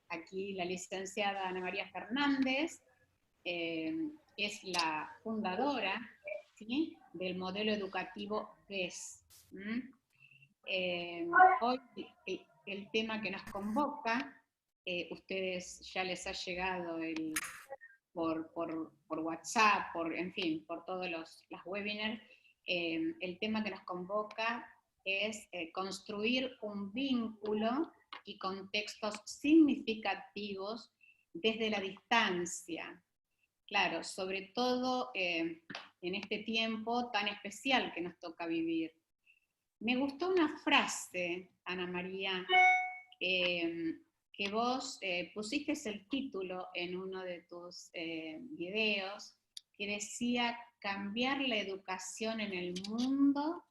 aquí la licenciada Ana María Fernández, es la fundadora, ¿sí?, del modelo educativo BES. Hoy el tema que nos convoca, ustedes ya les ha llegado por WhatsApp, en fin, por todos las webinars, el tema que nos convoca es construir un vínculo y contextos significativos desde la distancia. Claro, sobre todo en este tiempo tan especial que nos toca vivir. Me gustó una frase, Ana María, que vos pusiste el título en uno de tus videos, que decía cambiar la educación en el mundo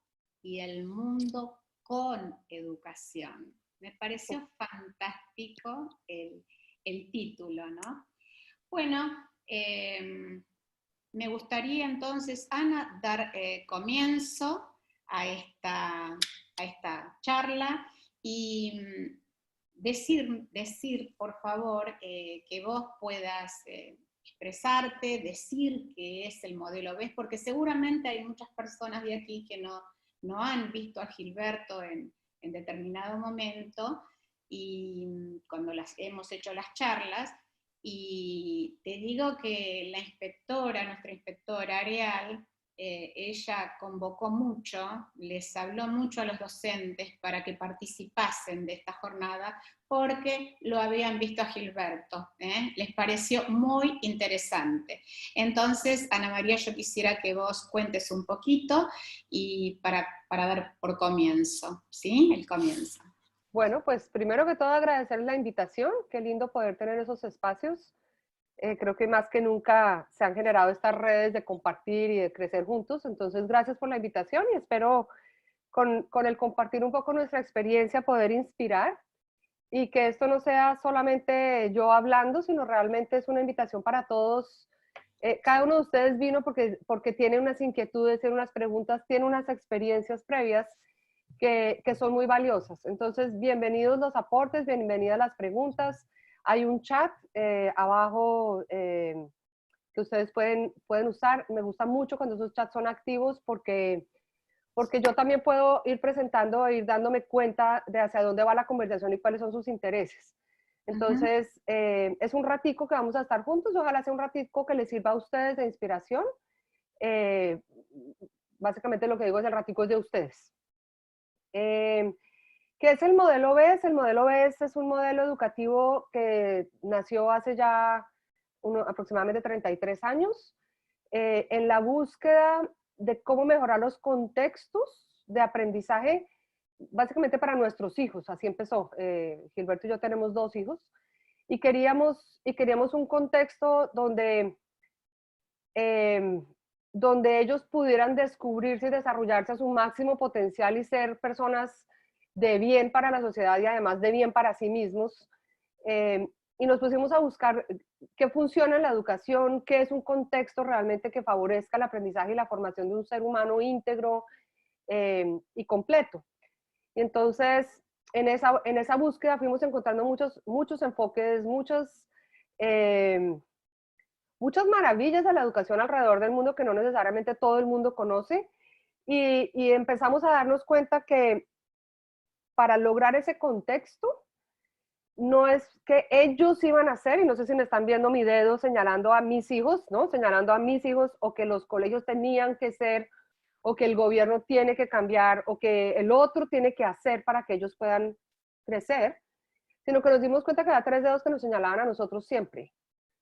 y el mundo con educación. Me pareció fantástico el título, ¿no? Bueno, me gustaría entonces, Ana, dar comienzo a esta charla y decir, por favor, que vos puedas expresarte, decir qué es el modelo BES, porque seguramente hay muchas personas de aquí que no han visto a Gilberto en determinado momento, y cuando hemos hecho las charlas, y te digo que nuestra inspectora Areal, ella convocó mucho, les habló mucho a los docentes para que participasen de esta jornada, porque lo habían visto a Gilberto, les pareció muy interesante. Entonces, Ana María, yo quisiera que vos cuentes un poquito y para dar por comienzo, ¿sí? El comienzo. Bueno, pues primero que todo agradecer la invitación, qué lindo poder tener esos espacios. Creo que más que nunca se han generado estas redes de compartir y de crecer juntos, entonces gracias por la invitación y espero con el compartir un poco nuestra experiencia poder inspirar y que esto no sea solamente yo hablando, sino realmente es una invitación para todos. Cada uno de ustedes vino porque tiene unas inquietudes, tiene unas preguntas, tiene unas experiencias previas que son muy valiosas. Entonces, bienvenidos los aportes, bienvenidas las preguntas. Hay un chat abajo que ustedes pueden usar. Me gusta mucho cuando esos chats son activos porque yo también puedo ir presentando, ir dándome cuenta de hacia dónde va la conversación y cuáles son sus intereses. Entonces, es un ratico que vamos a estar juntos, ojalá sea un ratico que les sirva a ustedes de inspiración. Básicamente lo que digo es el ratico es de ustedes. ¿Qué es el modelo BES? El modelo BES es un modelo educativo que nació hace ya aproximadamente 33 años, en la búsqueda de cómo mejorar los contextos de aprendizaje, básicamente para nuestros hijos. Así empezó. Gilberto y yo tenemos 2 hijos y queríamos un contexto donde ellos pudieran descubrirse y desarrollarse a su máximo potencial y ser personas de bien para la sociedad y además de bien para sí mismos. Y nos pusimos a buscar qué funciona en la educación, qué es un contexto realmente que favorezca el aprendizaje y la formación de un ser humano íntegro y completo. Y entonces, en esa búsqueda fuimos encontrando muchos enfoques, muchas maravillas de la educación alrededor del mundo que no necesariamente todo el mundo conoce, y empezamos a darnos cuenta que para lograr ese contexto, no es que ellos iban a hacer, y no sé si me están viendo mi dedo señalando a mis hijos, ¿no? Señalando a mis hijos, o que los colegios tenían que ser, o que el gobierno tiene que cambiar, o que el otro tiene que hacer para que ellos puedan crecer, sino que nos dimos cuenta que había 3 dedos que nos señalaban a nosotros siempre.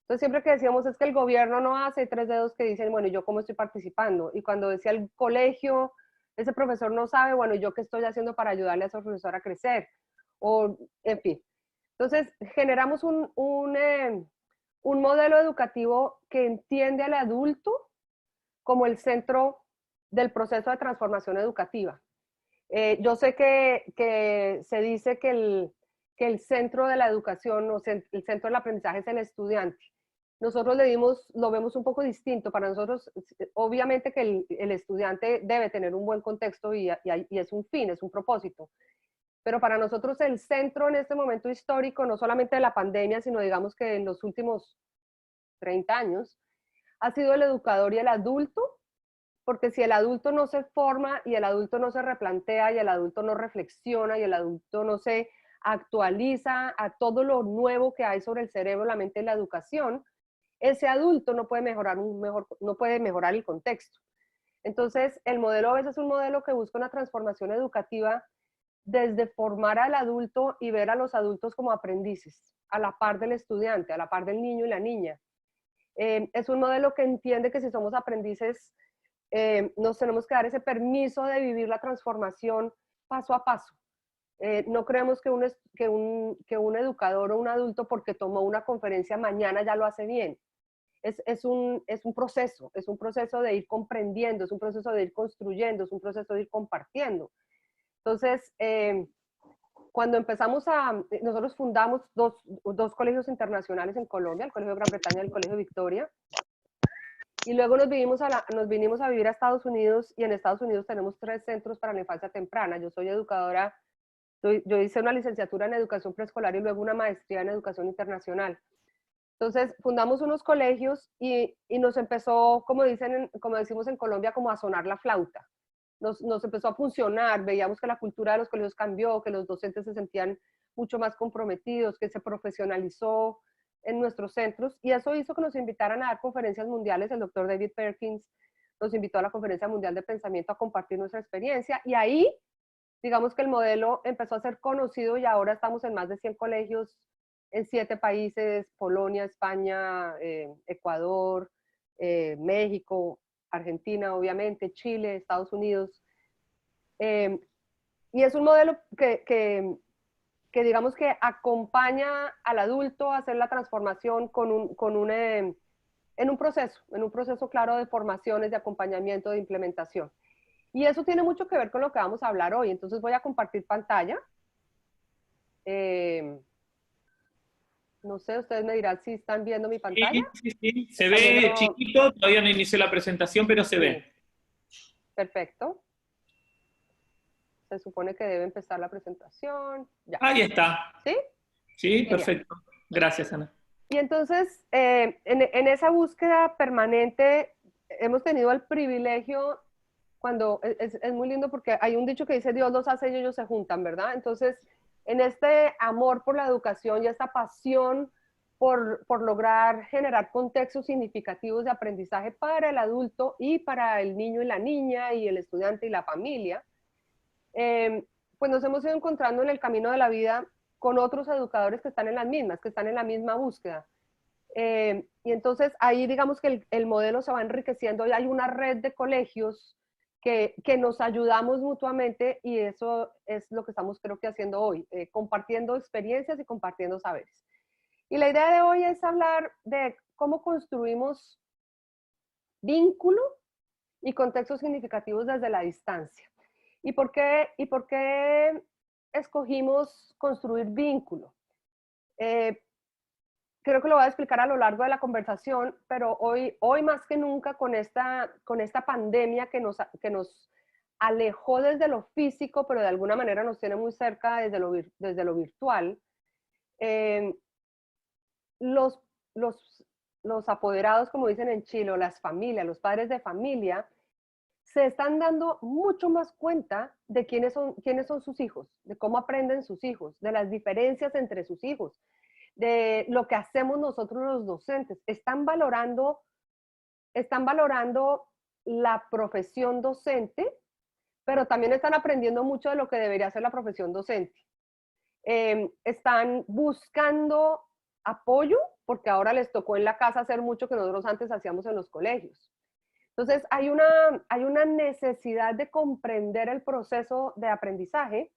Entonces, siempre que decíamos es que el gobierno no hace, hay 3 dedos que dicen, bueno, ¿y yo cómo estoy participando? Y cuando decía el colegio, ese profesor no sabe, bueno, ¿y yo qué estoy haciendo para ayudarle a ese profesor a crecer? O, en fin. Entonces, generamos un modelo educativo que entiende al adulto como el centro del proceso de transformación educativa. Yo sé que se dice que el centro de la educación, o sea, el centro del aprendizaje es el estudiante. Nosotros lo vemos un poco distinto. Para nosotros, obviamente que el estudiante debe tener un buen contexto y es un fin, es un propósito. pero para nosotros el centro en este momento histórico, no solamente de la pandemia, sino digamos que en los últimos 30 años, ha sido el educador y el adulto, porque si el adulto no se forma y el adulto no se replantea y el adulto no reflexiona y el adulto no se actualiza a todo lo nuevo que hay sobre el cerebro, la mente y la educación, ese adulto no puede mejorar, no puede mejorar el contexto. Entonces, el modelo OBES es un modelo que busca una transformación educativa desde formar al adulto y ver a los adultos como aprendices, a la par del estudiante, a la par del niño y la niña. Es un modelo que entiende que si somos aprendices, nos tenemos que dar ese permiso de vivir la transformación paso a paso. No creemos que un educador o un adulto porque tomó una conferencia mañana ya lo hace bien. Es un proceso de ir comprendiendo, es un proceso de ir construyendo, es un proceso de ir compartiendo. Entonces, cuando nosotros fundamos dos colegios internacionales en Colombia, el Colegio de Gran Bretaña y el Colegio Victoria, y luego nos vinimos a vivir a Estados Unidos, y en Estados Unidos tenemos 3 centros para la infancia temprana. Yo soy educadora, yo hice una licenciatura en educación preescolar y luego una maestría en educación internacional. Entonces fundamos unos colegios y nos empezó, como decimos en Colombia, como a sonar la flauta. Nos empezó a funcionar, veíamos que la cultura de los colegios cambió, que los docentes se sentían mucho más comprometidos, que se profesionalizó en nuestros centros, y eso hizo que nos invitaran a dar conferencias mundiales. El doctor David Perkins nos invitó a la Conferencia Mundial de Pensamiento a compartir nuestra experiencia, y ahí, digamos que el modelo empezó a ser conocido y ahora estamos en más de 100 colegios en 7 países: Polonia, España, Ecuador, México, Argentina, obviamente, Chile, Estados Unidos. Y es un modelo que digamos que acompaña al adulto a hacer la transformación en un proceso claro de formaciones, de acompañamiento, de implementación. Y eso tiene mucho que ver con lo que vamos a hablar hoy. Entonces voy a compartir pantalla. No sé, ustedes me dirán si están viendo mi pantalla. Sí, sí, sí. Se ve chiquito, todavía no inicié la presentación, pero se ve. Perfecto. Se supone que debe empezar la presentación. Ya. Ahí está. ¿Sí? Sí, perfecto. Gracias, Ana. Y entonces, en esa búsqueda permanente, hemos tenido el privilegio, es muy lindo porque hay un dicho que dice: Dios los hace y ellos se juntan, ¿verdad? Entonces, en este amor por la educación y esta pasión por lograr generar contextos significativos de aprendizaje para el adulto y para el niño y la niña y el estudiante y la familia, pues nos hemos ido encontrando en el camino de la vida con otros educadores que están en las mismas, que están en la misma búsqueda. Y entonces ahí digamos que el modelo se va enriqueciendo y hay una red de colegios que nos ayudamos mutuamente, y eso es lo que estamos creo que haciendo hoy, compartiendo experiencias y compartiendo saberes. Y la idea de hoy es hablar de cómo construimos vínculo y contextos significativos desde la distancia. ¿Y por qué escogimos construir vínculo? Creo que lo voy a explicar a lo largo de la conversación, pero hoy más que nunca con esta pandemia que nos alejó desde lo físico, pero de alguna manera nos tiene muy cerca desde lo virtual, los apoderados, como dicen en Chile, o las familias, los padres de familia, se están dando mucho más cuenta de quiénes son sus hijos, de cómo aprenden sus hijos, de las diferencias entre sus hijos, de lo que hacemos nosotros los docentes. Están valorando la profesión docente, pero también están aprendiendo mucho de lo que debería ser la profesión docente. Están buscando apoyo, porque ahora les tocó en la casa hacer mucho que nosotros antes hacíamos en los colegios. Entonces, hay una necesidad de comprender el proceso de aprendizaje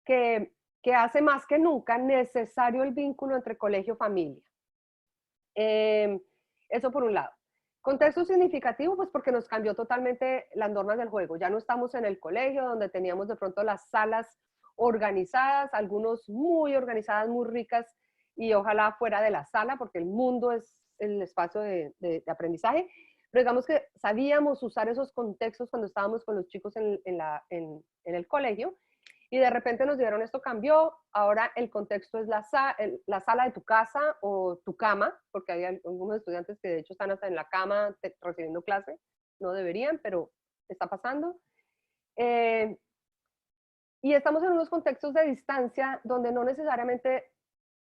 que hace más que nunca necesario el vínculo entre colegio y familia. Eso por un lado. Contexto significativo, pues porque nos cambió totalmente las normas del juego. Ya no estamos en el colegio donde teníamos de pronto las salas organizadas, algunos muy organizadas, muy ricas, y ojalá fuera de la sala, porque el mundo es el espacio de aprendizaje. Pero digamos que sabíamos usar esos contextos cuando estábamos con los chicos en el colegio. y de repente nos dijeron esto cambió, ahora el contexto es la sala de tu casa o tu cama, porque hay algunos estudiantes que de hecho están hasta en la cama recibiendo clase, no deberían, pero está pasando. Y estamos en unos contextos de distancia donde no necesariamente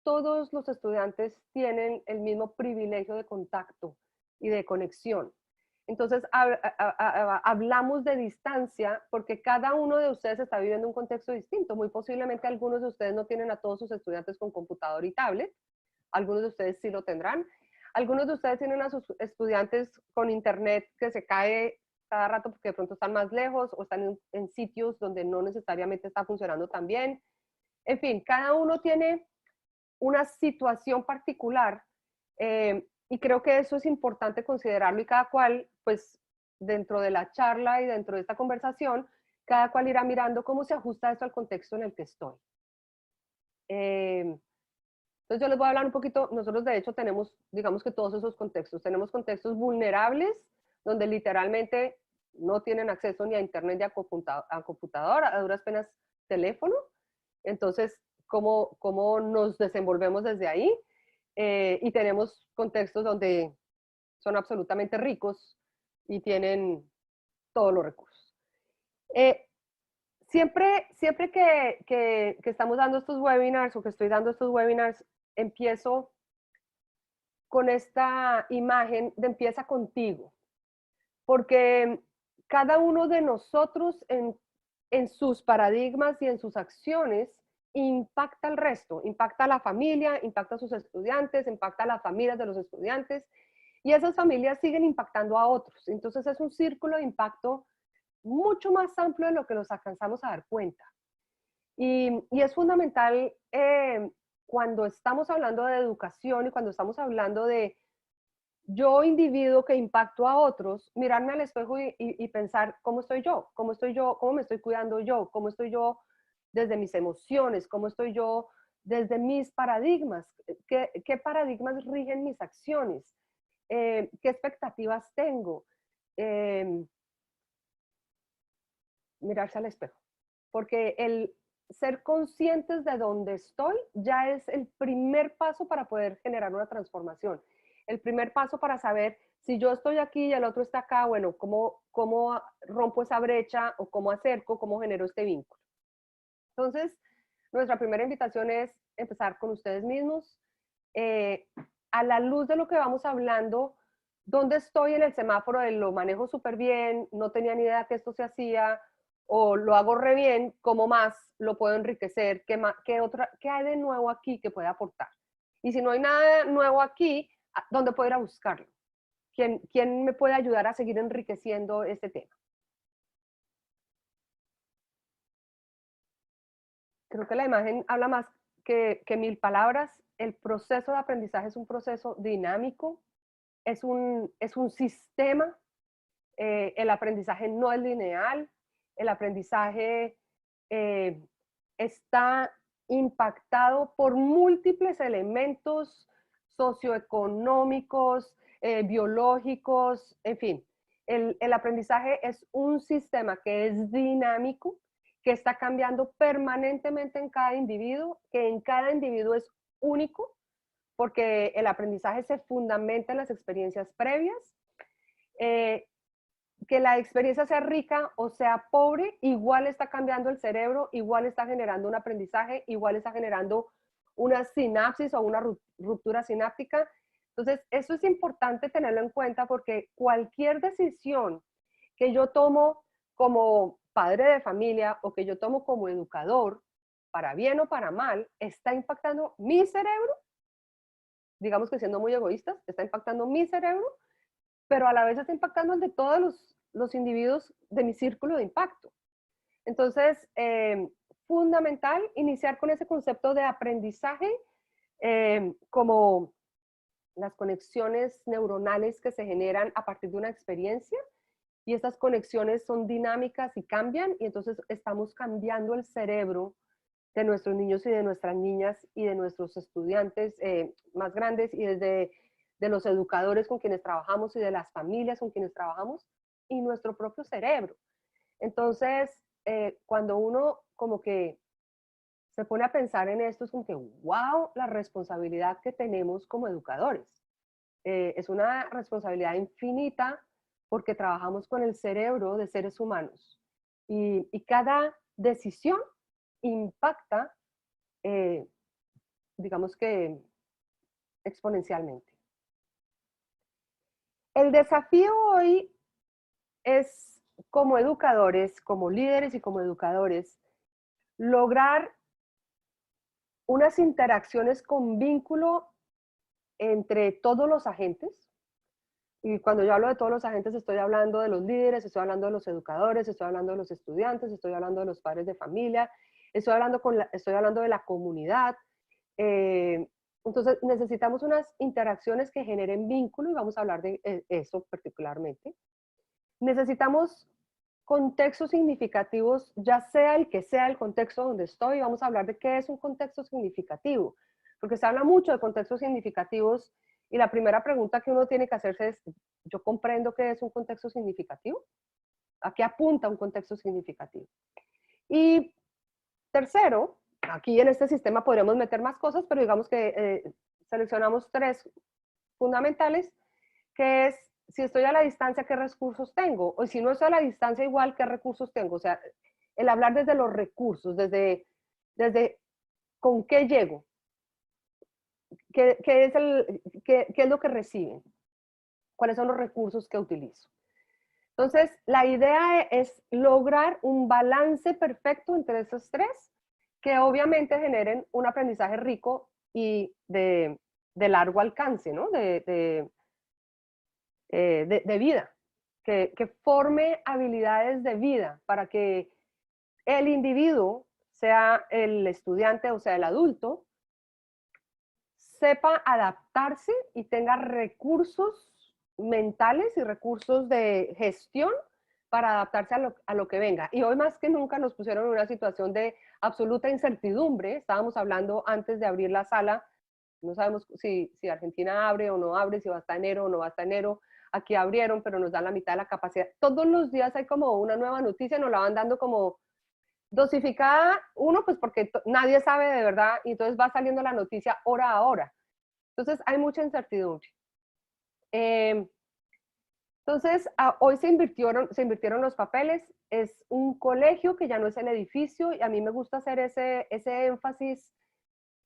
todos los estudiantes tienen el mismo privilegio de contacto y de conexión. Entonces, hablamos de distancia porque cada uno de ustedes está viviendo un contexto distinto. Muy posiblemente algunos de ustedes no tienen a todos sus estudiantes con computador y tablet. Algunos de ustedes sí lo tendrán. Algunos de ustedes tienen a sus estudiantes con internet que se cae cada rato porque de pronto están más lejos o están en sitios donde no necesariamente está funcionando tan bien. En fin, cada uno tiene una situación particular y creo que eso es importante considerarlo y cada cual, pues dentro de la charla y dentro de esta conversación, cada cual irá mirando cómo se ajusta esto al contexto en el que estoy. Entonces yo les voy a hablar un poquito, nosotros de hecho tenemos, digamos que todos esos contextos, tenemos contextos vulnerables, donde literalmente no tienen acceso ni a internet ni a computadora, a duras penas teléfono, entonces cómo nos desenvolvemos desde ahí, y tenemos contextos donde son absolutamente ricos y tienen todos los recursos. Siempre que estamos dando estos webinars o que estoy dando estos webinars, empiezo con esta imagen de empieza contigo, porque cada uno de nosotros en sus paradigmas y en sus acciones impacta al resto, impacta a la familia, impacta a sus estudiantes, impacta a las familias de los estudiantes y esas familias siguen impactando a otros. Entonces es un círculo de impacto mucho más amplio de lo que nos alcanzamos a dar cuenta. Y es fundamental cuando estamos hablando de educación y cuando estamos hablando de yo individuo que impacto a otros, mirarme al espejo y pensar cómo estoy yo, cómo me estoy cuidando yo, cómo estoy yo desde mis emociones, cómo estoy yo desde mis paradigmas, qué paradigmas rigen mis acciones, qué expectativas tengo. Mirarse al espejo, porque el ser conscientes de dónde estoy ya es el primer paso para poder generar una transformación. El primer paso para saber si yo estoy aquí y el otro está acá, bueno, cómo rompo esa brecha o cómo acerco, cómo genero este vínculo. Entonces, nuestra primera invitación es empezar con ustedes mismos. A la luz de lo que vamos hablando, ¿dónde estoy en el semáforo de lo manejo súper bien, no tenía ni idea que esto se hacía, o lo hago re bien, cómo más lo puedo enriquecer, qué hay de nuevo aquí que pueda aportar? Y si no hay nada nuevo aquí, ¿dónde puedo ir a buscarlo? ¿Quién me puede ayudar a seguir enriqueciendo este tema? Creo que la imagen habla más que 1000 palabras. El proceso de aprendizaje es un proceso dinámico, es un sistema. El aprendizaje no es lineal, el aprendizaje está impactado por múltiples elementos socioeconómicos, biológicos, en fin. El aprendizaje es un sistema que es dinámico, que está cambiando permanentemente en cada individuo, que en cada individuo es único, porque el aprendizaje se fundamenta en las experiencias previas. Que la experiencia sea rica o sea pobre, igual está cambiando el cerebro, igual está generando un aprendizaje, igual está generando una sinapsis o una ruptura sináptica. Entonces, eso es importante tenerlo en cuenta porque cualquier decisión que yo tomo como padre de familia o que yo tomo como educador, para bien o para mal, está impactando mi cerebro, digamos que siendo muy egoístas, está impactando mi cerebro, pero a la vez está impactando el de todos los individuos de mi círculo de impacto. Entonces, fundamental iniciar con ese concepto de aprendizaje como las conexiones neuronales que se generan a partir de una experiencia, y estas conexiones son dinámicas y cambian, y entonces estamos cambiando el cerebro de nuestros niños y de nuestras niñas y de nuestros estudiantes más grandes y desde de los educadores con quienes trabajamos y de las familias con quienes trabajamos y nuestro propio cerebro. Entonces, cuando uno como que se pone a pensar en esto, es como que, wow, la responsabilidad que tenemos como educadores. Es una responsabilidad infinita porque trabajamos con el cerebro de seres humanos y cada decisión impacta, digamos que exponencialmente. El desafío hoy es, como educadores, como líderes y como educadores, lograr unas interacciones con vínculo entre todos los agentes. Y cuando yo hablo de todos los agentes, estoy hablando de los líderes, estoy hablando de los educadores, estoy hablando de los estudiantes, estoy hablando de los padres de familia, estoy hablando de la comunidad. Entonces, necesitamos unas interacciones que generen vínculo y vamos a hablar de eso particularmente. Necesitamos contextos significativos, ya sea el contexto donde estoy, vamos a hablar de qué es un contexto significativo, porque se habla mucho de contextos significativos y la primera pregunta que uno tiene que hacerse es, ¿yo comprendo qué es un contexto significativo? ¿A qué apunta un contexto significativo? Y tercero, aquí en este sistema podríamos meter más cosas, pero digamos que seleccionamos 3 fundamentales, que es si estoy a la distancia, ¿qué recursos tengo? O si no estoy a la distancia igual, ¿qué recursos tengo? O sea, el hablar desde los recursos, desde con qué llego, qué es lo que reciben, cuáles son los recursos que utilizo. Entonces, la idea es lograr un balance perfecto entre esos 3, que obviamente generen un aprendizaje rico y de largo alcance, ¿no? De vida, que forme habilidades de vida para que el individuo, sea el estudiante o sea el adulto, sepa adaptarse y tenga recursos mentales y recursos de gestión para adaptarse a lo que venga. Y hoy más que nunca nos pusieron en una situación de absoluta incertidumbre. Estábamos hablando antes de abrir la sala, no sabemos si Argentina abre o no abre, si va hasta enero o no va hasta enero. Aquí abrieron, pero nos dan la mitad de la capacidad. Todos los días hay como una nueva noticia, nos la van dando como dosificada, uno, pues porque nadie sabe de verdad, y entonces va saliendo la noticia hora a hora. Entonces hay mucha incertidumbre. Entonces, hoy se invirtieron los papeles, es un colegio que ya no es el edificio, y a mí me gusta hacer ese énfasis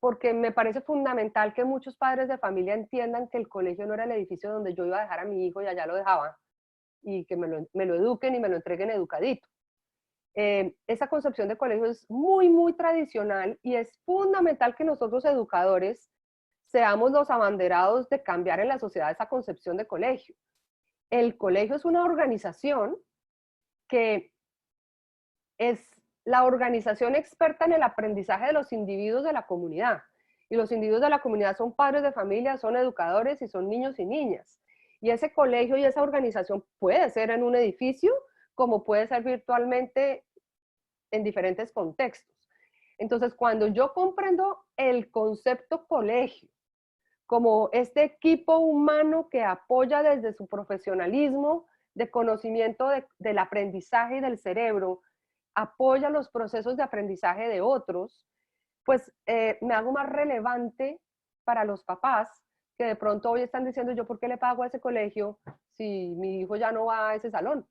porque me parece fundamental que muchos padres de familia entiendan que el colegio no era el edificio donde yo iba a dejar a mi hijo y allá lo dejaba, y que me lo eduquen y me lo entreguen educadito. Esa concepción de colegio es muy, muy tradicional y es fundamental que nosotros educadores seamos los abanderados de cambiar en la sociedad esa concepción de colegio. El colegio es una organización que es la organización experta en el aprendizaje de los individuos de la comunidad. Y los individuos de la comunidad son padres de familia, son educadores y son niños y niñas. Y ese colegio y esa organización puede ser en un edificio, como puede ser virtualmente en diferentes contextos. Entonces, cuando yo comprendo el concepto colegio como este equipo humano que apoya desde su profesionalismo de conocimiento del aprendizaje y del cerebro, apoya los procesos de aprendizaje de otros, pues me hago más relevante para los papás que de pronto hoy están diciendo, yo por qué le pago a ese colegio si mi hijo ya no va a ese salón.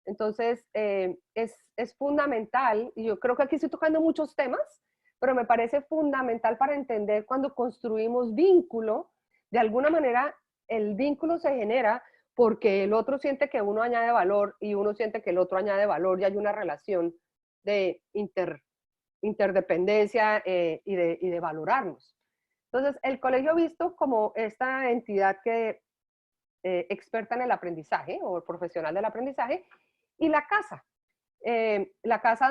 Entonces, es fundamental, y yo creo que aquí estoy tocando muchos temas, pero me parece fundamental para entender cuando construimos vínculo, de alguna manera el vínculo se genera porque el otro siente que uno añade valor y uno siente que el otro añade valor y hay una relación de interdependencia y de valorarnos. Entonces, el colegio visto como esta entidad que experta en el aprendizaje o profesional del aprendizaje, y la casa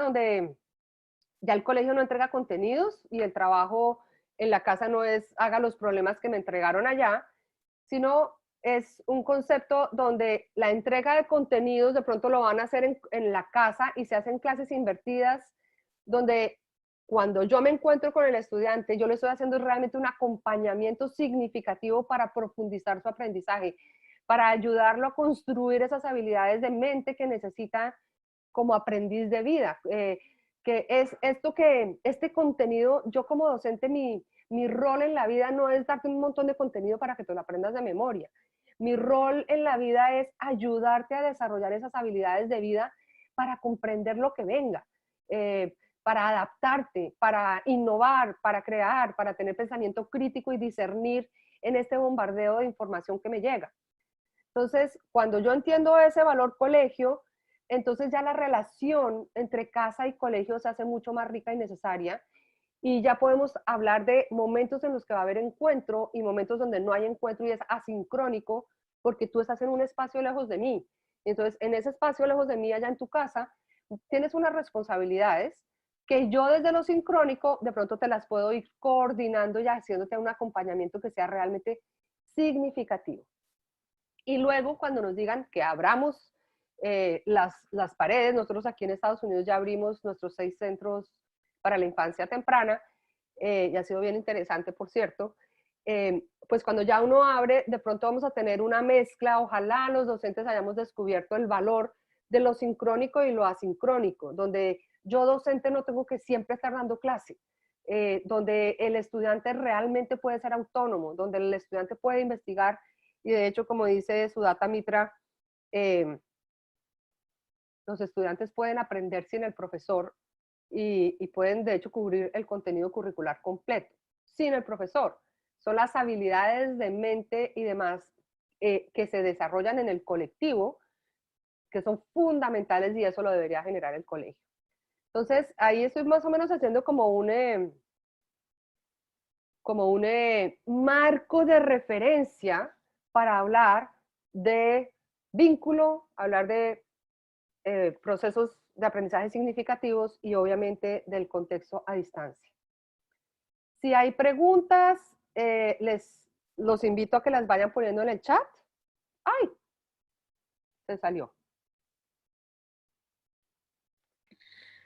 donde ya el colegio no entrega contenidos y el trabajo en la casa no es haga los problemas que me entregaron allá, sino es un concepto donde la entrega de contenidos de pronto lo van a hacer en la casa y se hacen clases invertidas, donde cuando yo me encuentro con el estudiante, yo le estoy haciendo realmente un acompañamiento significativo para profundizar su aprendizaje, para ayudarlo a construir esas habilidades de mente que necesita como aprendiz de vida, que es esto que, este contenido, yo como docente, mi rol en la vida no es darte un montón de contenido para que te lo aprendas de memoria. Mi rol en la vida es ayudarte a desarrollar esas habilidades de vida para comprender lo que venga, para adaptarte, para innovar, para crear, para tener pensamiento crítico y discernir en este bombardeo de información que me llega. Entonces, cuando yo entiendo ese valor colegio, entonces ya la relación entre casa y colegio se hace mucho más rica y necesaria, y ya podemos hablar de momentos en los que va a haber encuentro y momentos donde no hay encuentro y es asincrónico porque tú estás en un espacio lejos de mí. Entonces, en ese espacio lejos de mí, allá en tu casa, tienes unas responsabilidades que yo desde lo sincrónico de pronto te las puedo ir coordinando y haciéndote un acompañamiento que sea realmente significativo. Y luego cuando nos digan que abramos las paredes, nosotros aquí en Estados Unidos ya abrimos nuestros 6 centros para la infancia temprana, y ha sido bien interesante, por cierto, pues cuando ya uno abre, de pronto vamos a tener una mezcla, ojalá los docentes hayamos descubierto el valor de lo sincrónico y lo asincrónico, donde yo docente no tengo que siempre estar dando clase, donde el estudiante realmente puede ser autónomo, donde el estudiante puede investigar, y de hecho, como dice Sudhata Mitra, los estudiantes pueden aprender sin el profesor y pueden de hecho cubrir el contenido curricular completo sin el profesor. Son las habilidades de mente y demás que se desarrollan en el colectivo que son fundamentales, y eso lo debería generar el colegio. Entonces ahí estoy más o menos haciendo como un marco de referencia para hablar de vínculo, hablar de procesos de aprendizaje significativos y obviamente del contexto a distancia. Si hay preguntas, los invito a que las vayan poniendo en el chat. ¡Ay! Se salió.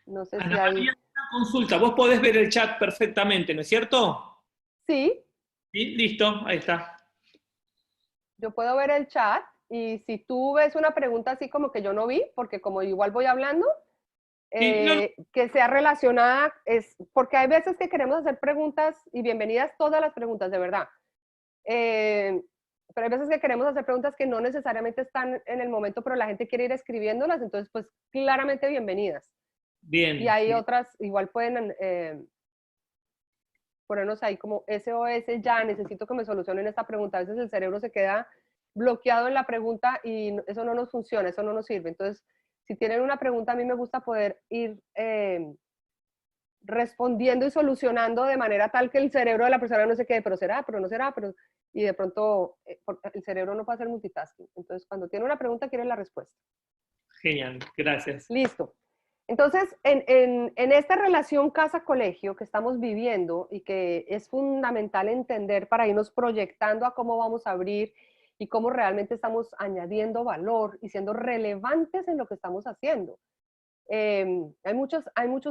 No sé Ana si hay... María, una consulta. Vos podés ver el chat perfectamente, ¿no es cierto? Sí, Sí, listo, ahí está. yo puedo ver el chat, y si tú ves una pregunta así como que yo no vi, porque como igual voy hablando, Sí, no, que sea relacionada, es porque hay veces que queremos hacer preguntas, y bienvenidas todas las preguntas, de verdad. Pero hay veces que queremos hacer preguntas que no necesariamente están en el momento, pero la gente quiere ir escribiéndolas, entonces pues claramente bienvenidas. bien. Y hay Bien. otras, igual pueden ponernos ahí como SOS ya, necesito que me solucionen esta pregunta. A veces el cerebro se queda bloqueado en la pregunta y eso no nos funciona, eso no nos sirve. Entonces, si tienen una pregunta, a mí me gusta poder ir respondiendo y solucionando de manera tal que el cerebro de la persona no se quede, pero será, pero no será, pero... Y de pronto el cerebro no puede hacer multitasking. Entonces, cuando tiene una pregunta, quiere la respuesta. Genial, gracias. Listo. Entonces, en esta relación casa-colegio que estamos viviendo y que es fundamental entender para irnos proyectando a cómo vamos a abrir y cómo realmente estamos añadiendo valor y siendo relevantes en lo que estamos haciendo. Hay muchos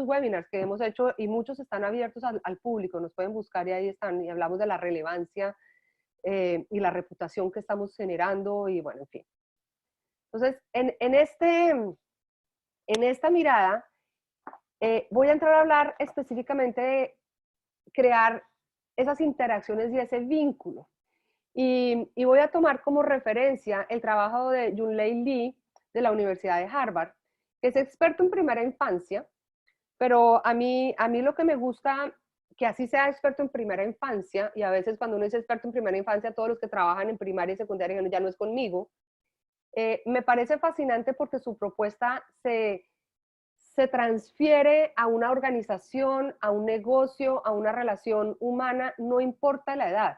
webinars que hemos hecho y muchos están abiertos al público, nos pueden buscar y ahí están, y hablamos de la relevancia y la reputación que estamos generando y bueno, en fin. Entonces, en esta mirada, voy a entrar a hablar específicamente de crear esas interacciones y ese vínculo. Y voy a tomar como referencia el trabajo de Yunlei Lee de la Universidad de Harvard, que es experto en primera infancia, pero a mí lo que me gusta, que así sea experto en primera infancia, y a veces cuando uno es experto en primera infancia, todos los que trabajan en primaria y secundaria ya no es conmigo, me parece fascinante porque su propuesta se transfiere a una organización, a un negocio, a una relación humana, no importa la edad.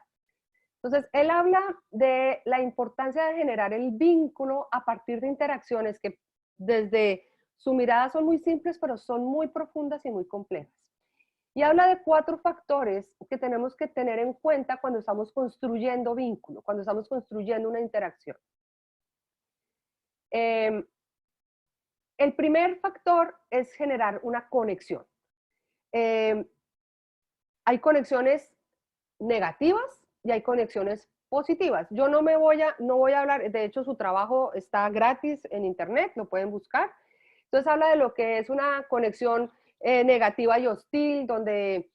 Entonces, él habla de la importancia de generar el vínculo a partir de interacciones que desde su mirada son muy simples, pero son muy profundas y muy complejas. Y habla de 4 factores que tenemos que tener en cuenta cuando estamos construyendo vínculo, cuando estamos construyendo una interacción. El primer factor es generar una conexión. Hay conexiones negativas y hay conexiones positivas. Yo no voy a hablar, de hecho su trabajo está gratis en internet, lo pueden buscar. Entonces habla de lo que es una conexión negativa y hostil, donde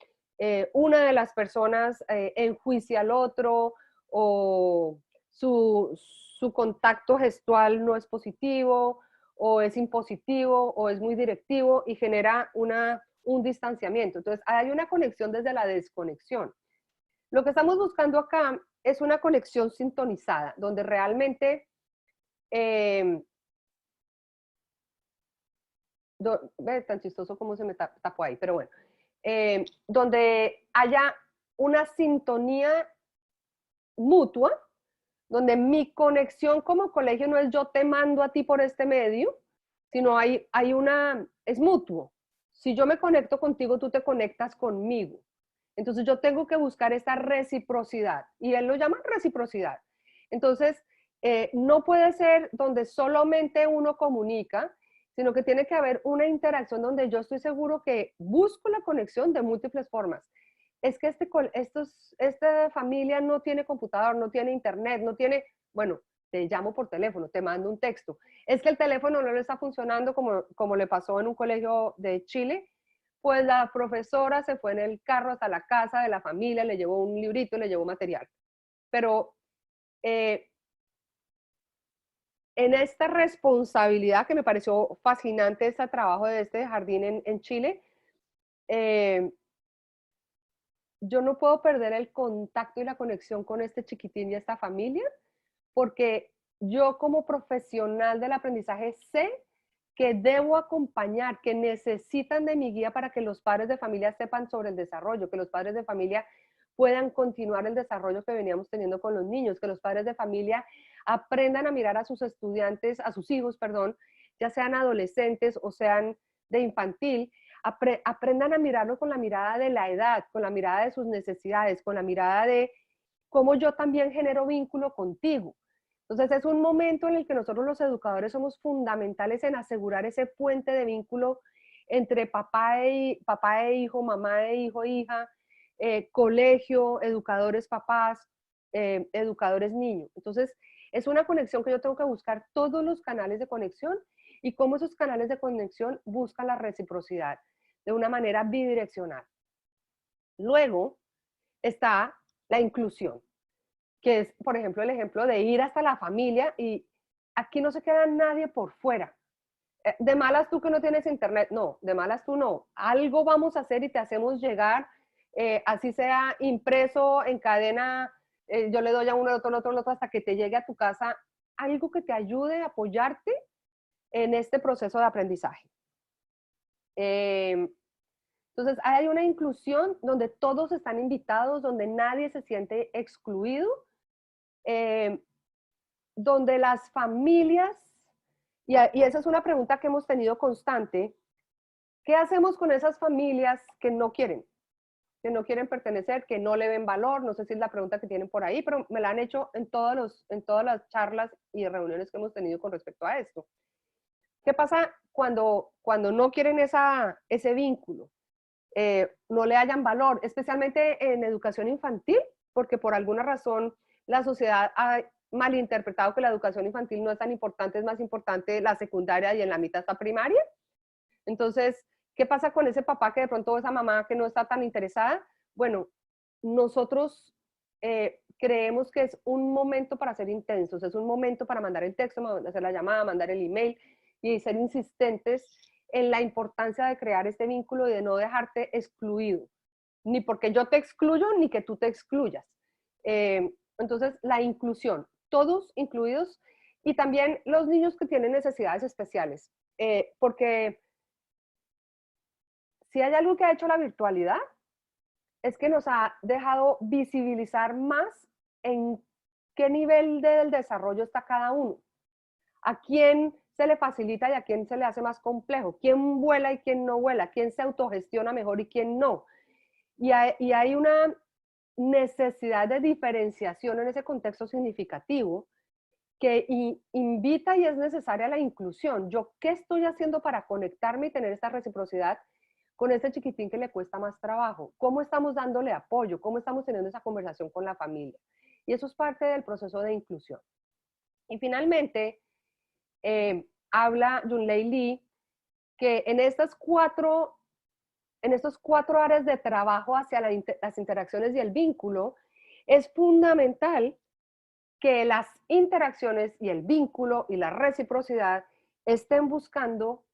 una de las personas enjuicia al otro o su contacto gestual no es positivo o es impositivo o es muy directivo y genera un distanciamiento. Entonces, hay una conexión desde la desconexión. Lo que estamos buscando acá es una conexión sintonizada, donde realmente ve tan chistoso como se me tapó ahí, pero bueno, donde haya una sintonía mutua, donde mi conexión como colegio no es yo te mando a ti por este medio, sino es mutuo. Si yo me conecto contigo, tú te conectas conmigo. Entonces yo tengo que buscar esta reciprocidad y él lo llama reciprocidad. Entonces, no puede ser donde solamente uno comunica, sino que tiene que haber una interacción donde yo estoy seguro que busco la conexión de múltiples formas. Es que esta familia no tiene computador, no tiene internet, no tiene, bueno, te llamo por teléfono, te mando un texto. Es que el teléfono no le está funcionando como le pasó en un colegio de Chile, pues la profesora se fue en el carro hasta la casa de la familia, le llevó un librito, le llevó material. Pero en esta responsabilidad que me pareció fascinante, este trabajo de este jardín en Chile, yo no puedo perder el contacto y la conexión con este chiquitín y esta familia, porque yo como profesional del aprendizaje sé que debo acompañar, que necesitan de mi guía para que los padres de familia sepan sobre el desarrollo, que los padres de familia puedan continuar el desarrollo que veníamos teniendo con los niños, que los padres de familia aprendan a mirar a sus estudiantes, a sus hijos, perdón, ya sean adolescentes o sean de infantil, aprendan a mirarlo con la mirada de la edad, con la mirada de sus necesidades, con la mirada de cómo yo también genero vínculo contigo. Entonces es un momento en el que nosotros los educadores somos fundamentales en asegurar ese puente de vínculo entre papá e hijo, mamá e hijo, hija, colegio, educadores papás, educadores niños. Entonces es una conexión que yo tengo que buscar todos los canales de conexión y cómo esos canales de conexión buscan la reciprocidad de una manera bidireccional. Luego está la inclusión, que es, por ejemplo, el ejemplo de ir hasta la familia y aquí no se queda nadie por fuera. De malas tú que no tienes internet, no, de malas tú no. Algo vamos a hacer y te hacemos llegar, así sea impreso en cadena, yo le doy a uno, al otro, hasta que te llegue a tu casa, algo que te ayude a apoyarte en este proceso de aprendizaje. Entonces, hay una inclusión donde todos están invitados, donde nadie se siente excluido, donde las familias, y esa es una pregunta que hemos tenido constante, ¿qué hacemos con esas familias que no quieren pertenecer, que no le ven valor? No sé si es la pregunta que tienen por ahí, pero me la han hecho en todas las charlas y reuniones que hemos tenido con respecto a esto. ¿Qué pasa cuando no quieren ese vínculo? No le hayan valor, especialmente en educación infantil, porque por alguna razón la sociedad ha malinterpretado que la educación infantil no es tan importante, es más importante la secundaria y en la mitad está primaria. Entonces, ¿qué pasa con ese papá que de pronto esa mamá que no está tan interesada? Bueno, nosotros creemos que es un momento para ser intensos, es un momento para mandar el texto, hacer la llamada, mandar el email y ser insistentes en la importancia de crear este vínculo y de no dejarte excluido, ni porque yo te excluyo, ni que tú te excluyas. Entonces, la inclusión, todos incluidos, y también los niños que tienen necesidades especiales, porque si hay algo que ha hecho la virtualidad, es que nos ha dejado visibilizar más en qué nivel del desarrollo está cada uno, a quién se le facilita y a quién se le hace más complejo, quién vuela y quién no vuela, quién se autogestiona mejor y quién no. Y hay una necesidad de diferenciación en ese contexto significativo que invita y es necesaria la inclusión. ¿Yo qué estoy haciendo para conectarme y tener esta reciprocidad con ese chiquitín que le cuesta más trabajo? ¿Cómo estamos dándole apoyo? ¿Cómo estamos teniendo esa conversación con la familia? Y eso es parte del proceso de inclusión. Y finalmente, habla Yunlei Lee que en estas 4 en estos 4 áreas de trabajo hacia las interacciones y el vínculo, es fundamental que las interacciones y el vínculo y la reciprocidad estén buscando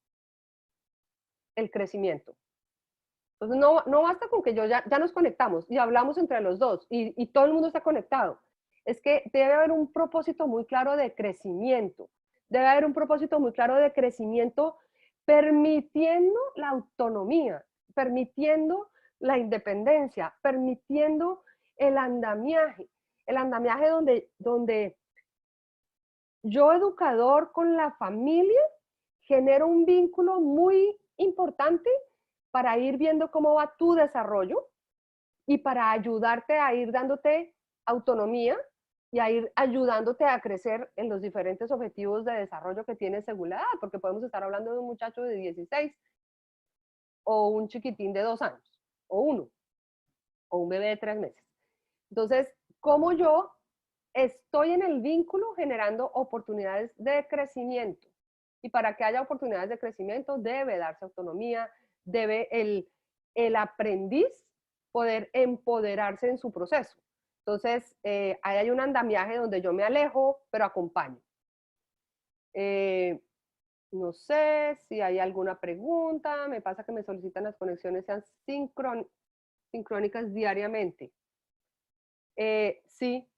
el crecimiento. Entonces, no basta con que ya nos conectamos y hablamos entre los dos y todo el mundo está conectado. Es que debe haber un propósito muy claro de crecimiento. Debe haber un propósito muy claro de crecimiento permitiendo la autonomía, permitiendo la independencia, permitiendo el andamiaje donde yo, educador con la familia, genero un vínculo muy importante para ir viendo cómo va tu desarrollo y para ayudarte a ir dándote autonomía y a ir ayudándote a crecer en los diferentes objetivos de desarrollo que tienes según la edad, porque podemos estar hablando de un muchacho de 16 o un chiquitín de 2 años, o uno, o un bebé de 3 meses. Entonces, ¿cómo yo estoy en el vínculo generando oportunidades de crecimiento? Y para que haya oportunidades de crecimiento debe darse autonomía, debe el aprendiz poder empoderarse en su proceso. Entonces, ahí hay un andamiaje donde yo me alejo, pero acompaño. No sé si hay alguna pregunta. Me pasa que me solicitan las conexiones sean sincrónicas diariamente. Sí,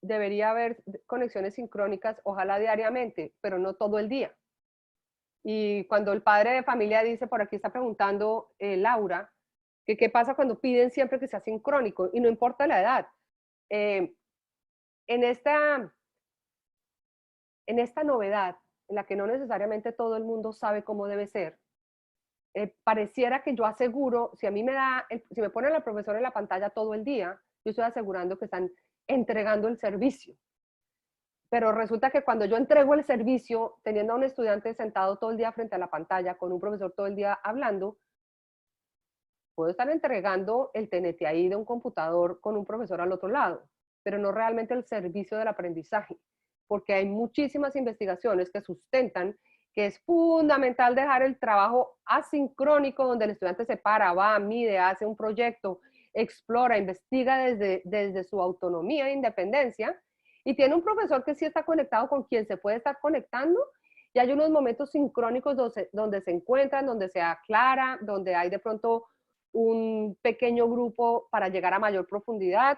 debería haber conexiones sincrónicas, ojalá diariamente, pero no todo el día. Y cuando el padre de familia dice, por aquí está preguntando Laura, que qué pasa cuando piden siempre que sea sincrónico, y no importa la edad. En esta novedad, en la que no necesariamente todo el mundo sabe cómo debe ser, pareciera que yo aseguro, si me ponen al profesor en la pantalla todo el día, yo estoy asegurando que están entregando el servicio. Pero resulta que cuando yo entrego el servicio, teniendo a un estudiante sentado todo el día frente a la pantalla, con un profesor todo el día hablando, puedo estar entregando el TNT ahí de un computador con un profesor al otro lado, pero no realmente el servicio del aprendizaje, porque hay muchísimas investigaciones que sustentan que es fundamental dejar el trabajo asincrónico, donde el estudiante se para, va, mide, hace un proyecto, explora, investiga desde su autonomía e independencia, y tiene un profesor que sí está conectado con quien se puede estar conectando, y hay unos momentos sincrónicos donde se encuentran, donde se aclara, donde hay de pronto un pequeño grupo para llegar a mayor profundidad.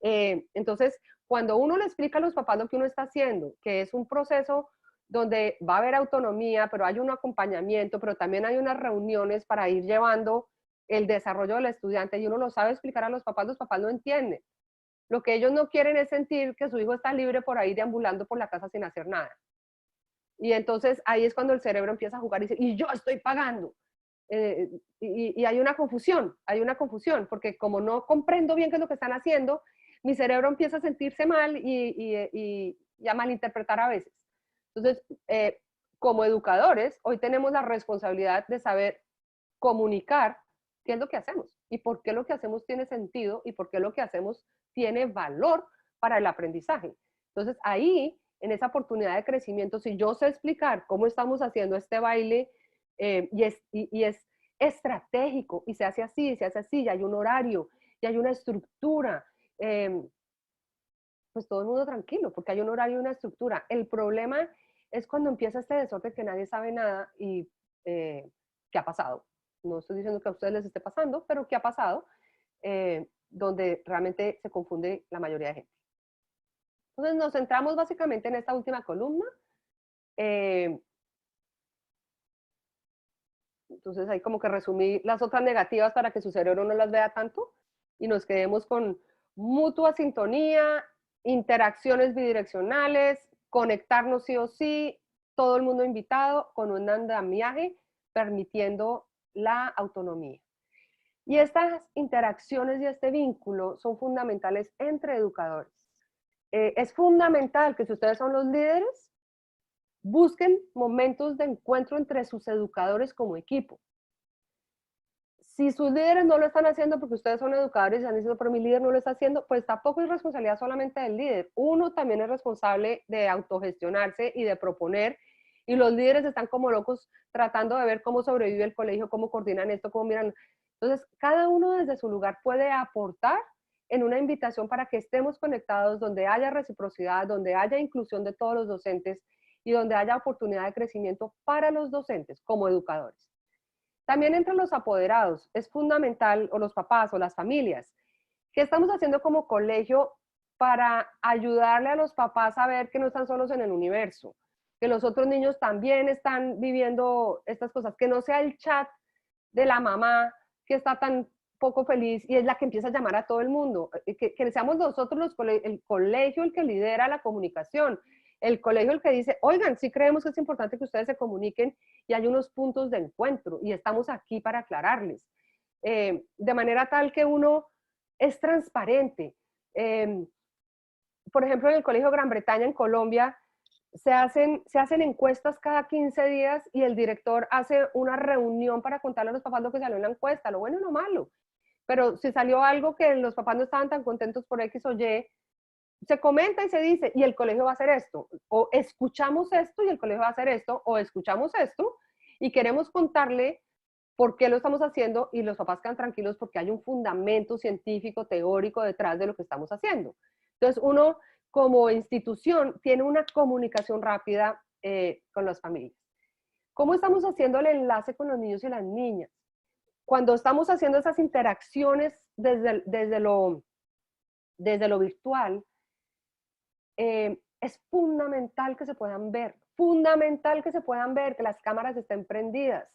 Entonces, cuando uno le explica a los papás lo que uno está haciendo, que es un proceso donde va a haber autonomía, pero hay un acompañamiento, pero también hay unas reuniones para ir llevando el desarrollo del estudiante, y uno lo sabe explicar a los papás no entienden. Lo que ellos no quieren es sentir que su hijo está libre por ahí deambulando por la casa sin hacer nada. Y entonces ahí es cuando el cerebro empieza a jugar y dice, y yo estoy pagando. Y hay una confusión, porque como no comprendo bien qué es lo que están haciendo, mi cerebro empieza a sentirse mal y a malinterpretar a veces. Entonces, como educadores, hoy tenemos la responsabilidad de saber comunicar qué es lo que hacemos y por qué lo que hacemos tiene sentido y por qué lo que hacemos tiene valor para el aprendizaje. Entonces, ahí, en esa oportunidad de crecimiento, si yo sé explicar cómo estamos haciendo este baile y es estratégico y se hace así, y hay un horario y hay una estructura, pues todo el mundo tranquilo, porque hay un horario y una estructura. El problema es cuando empieza este desorden que nadie sabe nada y qué ha pasado. No estoy diciendo que a ustedes les esté pasando, pero qué ha pasado, donde realmente se confunde la mayoría de gente. Entonces nos centramos básicamente en esta última columna. Entonces ahí como que resumí las otras negativas para que su cerebro no las vea tanto y nos quedemos con mutua sintonía, interacciones bidireccionales, conectarnos sí o sí, todo el mundo invitado con un andamiaje permitiendo la autonomía. Y estas interacciones y este vínculo son fundamentales entre educadores. Es fundamental que si ustedes son los líderes, busquen momentos de encuentro entre sus educadores como equipo. Si sus líderes no lo están haciendo porque ustedes son educadores y están diciendo, pero mi líder no lo está haciendo, pues tampoco es responsabilidad solamente del líder. Uno también es responsable de autogestionarse y de proponer y los líderes están como locos tratando de ver cómo sobrevive el colegio, cómo coordinan esto, cómo miran. Entonces, cada uno desde su lugar puede aportar en una invitación para que estemos conectados, donde haya reciprocidad, donde haya inclusión de todos los docentes y donde haya oportunidad de crecimiento para los docentes como educadores. También entre los apoderados es fundamental, o los papás o las familias, ¿qué estamos haciendo como colegio para ayudarle a los papás a ver que no están solos en el universo? Que los otros niños también están viviendo estas cosas, que no sea el chat de la mamá que está tan poco feliz y es la que empieza a llamar a todo el mundo, que seamos nosotros el colegio el que lidera la comunicación, el colegio el que dice, oigan, sí creemos que es importante que ustedes se comuniquen y hay unos puntos de encuentro y estamos aquí para aclararles. De manera tal que uno es transparente. Por ejemplo, en el Colegio Gran Bretaña en Colombia, se hacen encuestas cada 15 días y el director hace una reunión para contarle a los papás lo que salió en la encuesta, lo bueno y lo malo. Pero si salió algo que los papás no estaban tan contentos por X o Y, se comenta y se dice, y el colegio va a hacer esto, o escuchamos esto y el colegio va a hacer esto, o escuchamos esto y queremos contarle por qué lo estamos haciendo y los papás quedan tranquilos porque hay un fundamento científico, teórico detrás de lo que estamos haciendo. Entonces uno como institución tiene una comunicación rápida con las familias. ¿Cómo estamos haciendo el enlace con los niños y las niñas? Cuando estamos haciendo esas interacciones desde lo virtual, es fundamental que se puedan ver, que las cámaras estén prendidas.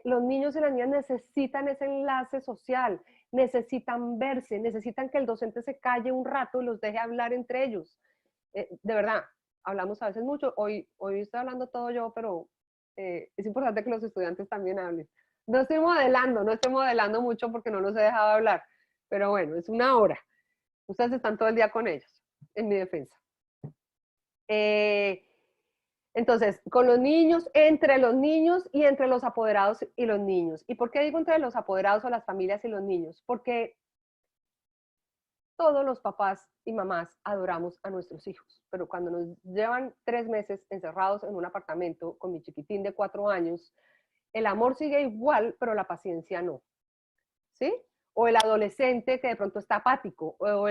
Los niños y las niñas necesitan ese enlace social, necesitan verse, necesitan que el docente se calle un rato y los deje hablar entre ellos. De verdad, hablamos a veces mucho, hoy estoy hablando todo yo, pero es importante que los estudiantes también hablen. No estoy modelando mucho porque no los he dejado hablar, pero bueno, es una hora. Ustedes están todo el día con ellos, en mi defensa. Entonces, con los niños, entre los niños y entre los apoderados y los niños. ¿Y por qué digo entre los apoderados o las familias y los niños? Porque todos los papás y mamás adoramos a nuestros hijos, pero cuando nos llevan 3 meses encerrados en un apartamento con mi chiquitín de 4 años, el amor sigue igual, pero la paciencia no, ¿sí? O el adolescente que de pronto está apático, o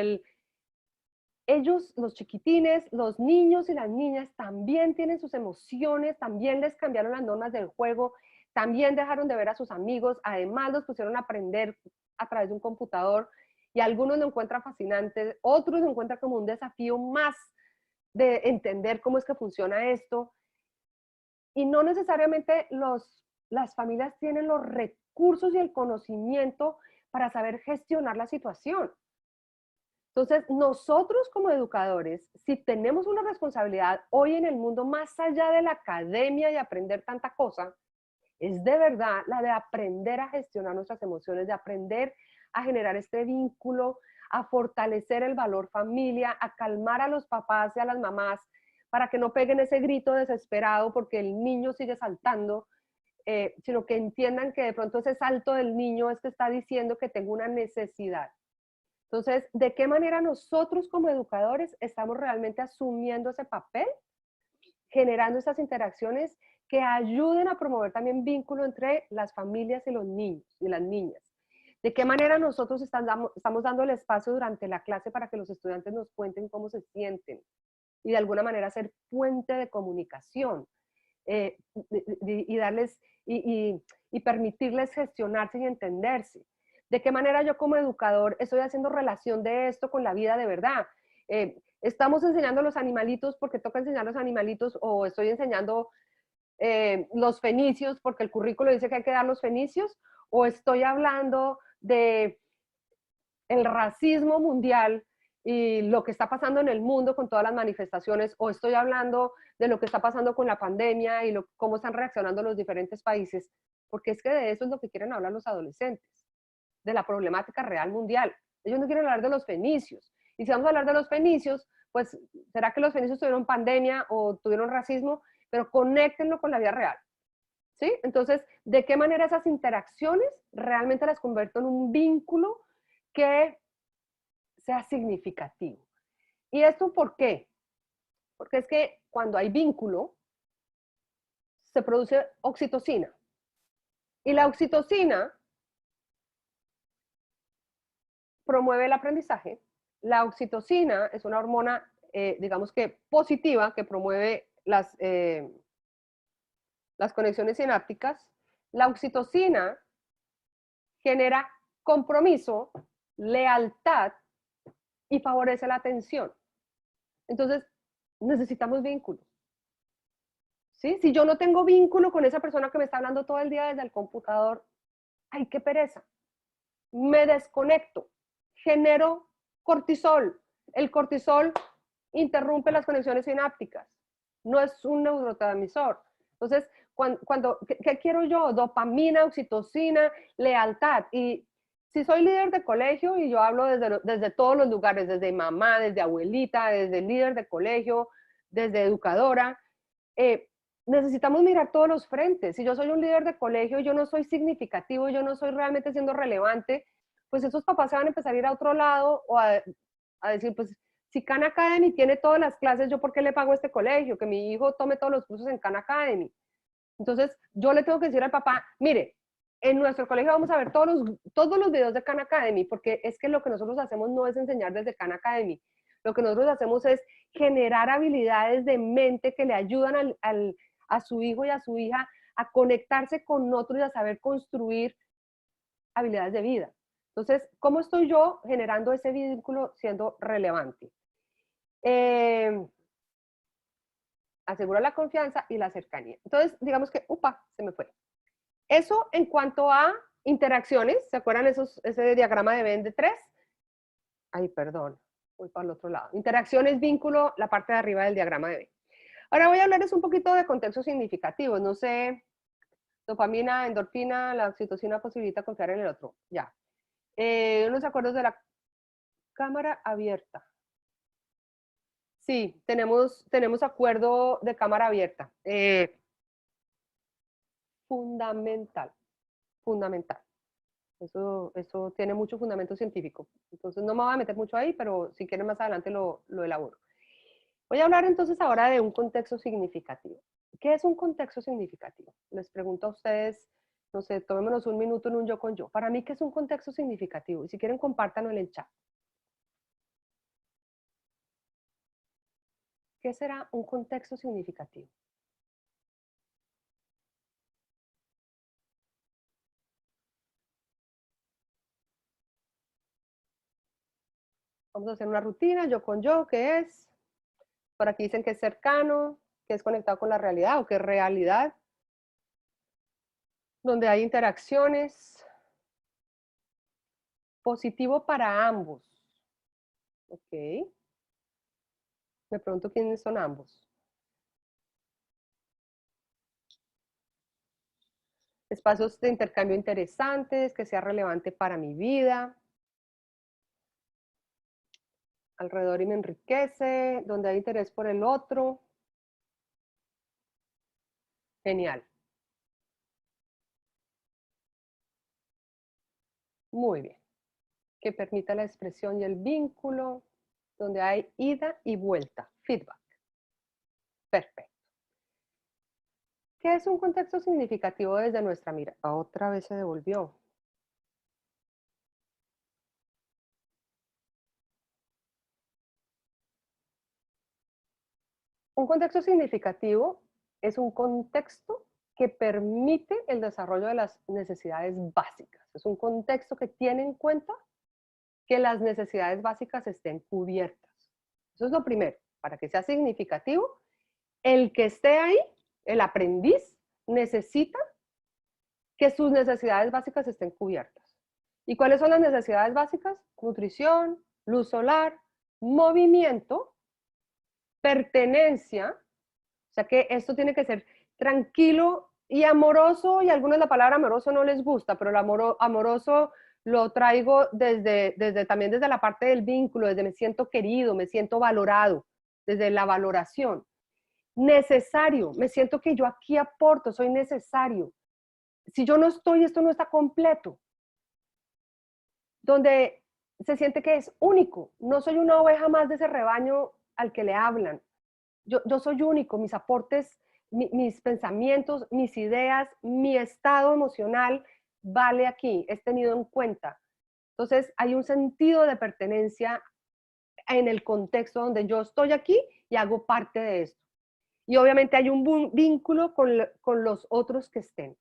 ellos, los chiquitines, los niños y las niñas también tienen sus emociones, también les cambiaron las normas del juego, también dejaron de ver a sus amigos, además los pusieron a aprender a través de un computador y algunos lo encuentran fascinante, otros lo encuentran como un desafío más de entender cómo es que funciona esto. Y no necesariamente las familias tienen los recursos y el conocimiento para saber gestionar la situación. Entonces, nosotros como educadores, si tenemos una responsabilidad hoy en el mundo, más allá de la academia y aprender tanta cosa, es de verdad la de aprender a gestionar nuestras emociones, de aprender a generar este vínculo, a fortalecer el valor familia, a calmar a los papás y a las mamás para que no peguen ese grito desesperado porque el niño sigue saltando, sino que entiendan que de pronto ese salto del niño es que está diciendo que tengo una necesidad. Entonces, ¿de qué manera nosotros como educadores estamos realmente asumiendo ese papel, generando esas interacciones que ayuden a promover también vínculo entre las familias y los niños y las niñas? ¿De qué manera nosotros estamos dando el espacio durante la clase para que los estudiantes nos cuenten cómo se sienten? Y de alguna manera ser puente de comunicación y darles y permitirles gestionarse y entenderse. ¿De qué manera yo como educador estoy haciendo relación de esto con la vida de verdad? ¿Estamos enseñando los animalitos porque toca enseñar los animalitos o estoy enseñando los fenicios porque el currículo dice que hay que dar los fenicios? ¿O estoy hablando de el racismo mundial y lo que está pasando en el mundo con todas las manifestaciones? ¿O estoy hablando de lo que está pasando con la pandemia y cómo están reaccionando los diferentes países? Porque es que de eso es lo que quieren hablar los adolescentes, de la problemática real mundial. Ellos no quieren hablar de los fenicios. Y si vamos a hablar de los fenicios, pues, ¿será que los fenicios tuvieron pandemia o tuvieron racismo? Pero conéctenlo con la vida real, ¿sí? Entonces, ¿de qué manera esas interacciones realmente las convierto en un vínculo que sea significativo? ¿Y esto por qué? Porque es que cuando hay vínculo, se produce oxitocina. Y la oxitocina promueve el aprendizaje. La oxitocina es una hormona, digamos que positiva, que promueve las conexiones sinápticas. La oxitocina genera compromiso, lealtad y favorece la atención. Entonces, necesitamos vínculos. ¿Sí? Si yo no tengo vínculo con esa persona que me está hablando todo el día desde el computador, ¡ay, qué pereza! Me desconecto, genero cortisol. El cortisol interrumpe las conexiones sinápticas, no es un neurotransmisor. Entonces, ¿qué quiero yo? Dopamina, oxitocina, lealtad. Y si soy líder de colegio, y yo hablo desde todos los lugares, desde mamá, desde abuelita, desde líder de colegio, desde educadora, necesitamos mirar todos los frentes. Si yo soy un líder de colegio y yo no soy significativo, yo no soy realmente siendo relevante, pues esos papás se van a empezar a ir a otro lado o a decir, pues si Khan Academy tiene todas las clases, ¿yo por qué le pago a este colegio? Que mi hijo tome todos los cursos en Khan Academy. Entonces, yo le tengo que decir al papá, mire, en nuestro colegio vamos a ver todos los videos de Khan Academy, porque es que lo que nosotros hacemos no es enseñar desde Khan Academy. Lo que nosotros hacemos es generar habilidades de mente que le ayudan a su hijo y a su hija a conectarse con otros y a saber construir habilidades de vida. Entonces, ¿cómo estoy yo generando ese vínculo siendo relevante? Asegura la confianza y la cercanía. Entonces, digamos que, se me fue. Eso en cuanto a interacciones, ¿se acuerdan ese diagrama de Venn de 3? Ay, perdón, voy para el otro lado. Interacciones, vínculo, la parte de arriba del diagrama de Venn. Ahora voy a hablarles un poquito de contextos significativos. No sé, dopamina, endorfina, la oxitocina posibilita confiar en el otro. Ya. Unos acuerdos de la cámara abierta. Sí, tenemos acuerdo de cámara abierta. Fundamental. Eso tiene mucho fundamento científico. Entonces no me voy a meter mucho ahí, pero si quieren más adelante lo elaboro. Voy a hablar entonces ahora de un contexto significativo. ¿Qué es un contexto significativo? Les pregunto a ustedes, no sé, tomémonos un minuto en un yo con yo. Para mí, ¿qué es un contexto significativo? Y si quieren, compártanlo en el chat. ¿Qué será un contexto significativo? Vamos a hacer una rutina, yo con yo, ¿qué es? Por aquí dicen que es cercano, que es conectado con la realidad o que es realidad. Donde hay interacciones. Positivo para ambos. Ok. Me pregunto quiénes son ambos. Espacios de intercambio interesantes, que sea relevante para mi vida. Alrededor y me enriquece, donde hay interés por el otro. Genial. Muy bien. Que permita la expresión y el vínculo, donde hay ida y vuelta, feedback. Perfecto. ¿Qué es un contexto significativo desde nuestra mirada? Otra vez se devolvió. Un contexto significativo es un contexto que permite el desarrollo de las necesidades básicas. Es un contexto que tiene en cuenta que las necesidades básicas estén cubiertas. Eso es lo primero. Para que sea significativo, el que esté ahí, el aprendiz, necesita que sus necesidades básicas estén cubiertas. ¿Y cuáles son las necesidades básicas? Nutrición, luz solar, movimiento, pertenencia. O sea que esto tiene que ser tranquilo y amoroso, y a algunos la palabra amoroso no les gusta, pero el amoroso lo traigo también desde la parte del vínculo, desde me siento querido, me siento valorado, desde la valoración. Necesario, me siento que yo aquí aporto, soy necesario. Si yo no estoy, esto no está completo. Donde se siente que es único, no soy una oveja más de ese rebaño al que le hablan. Yo soy único, mis aportes mis pensamientos, mis ideas, mi estado emocional vale aquí, es tenido en cuenta. Entonces hay un sentido de pertenencia en el contexto donde yo estoy aquí y hago parte de esto. Y obviamente hay un vínculo con los otros que estén.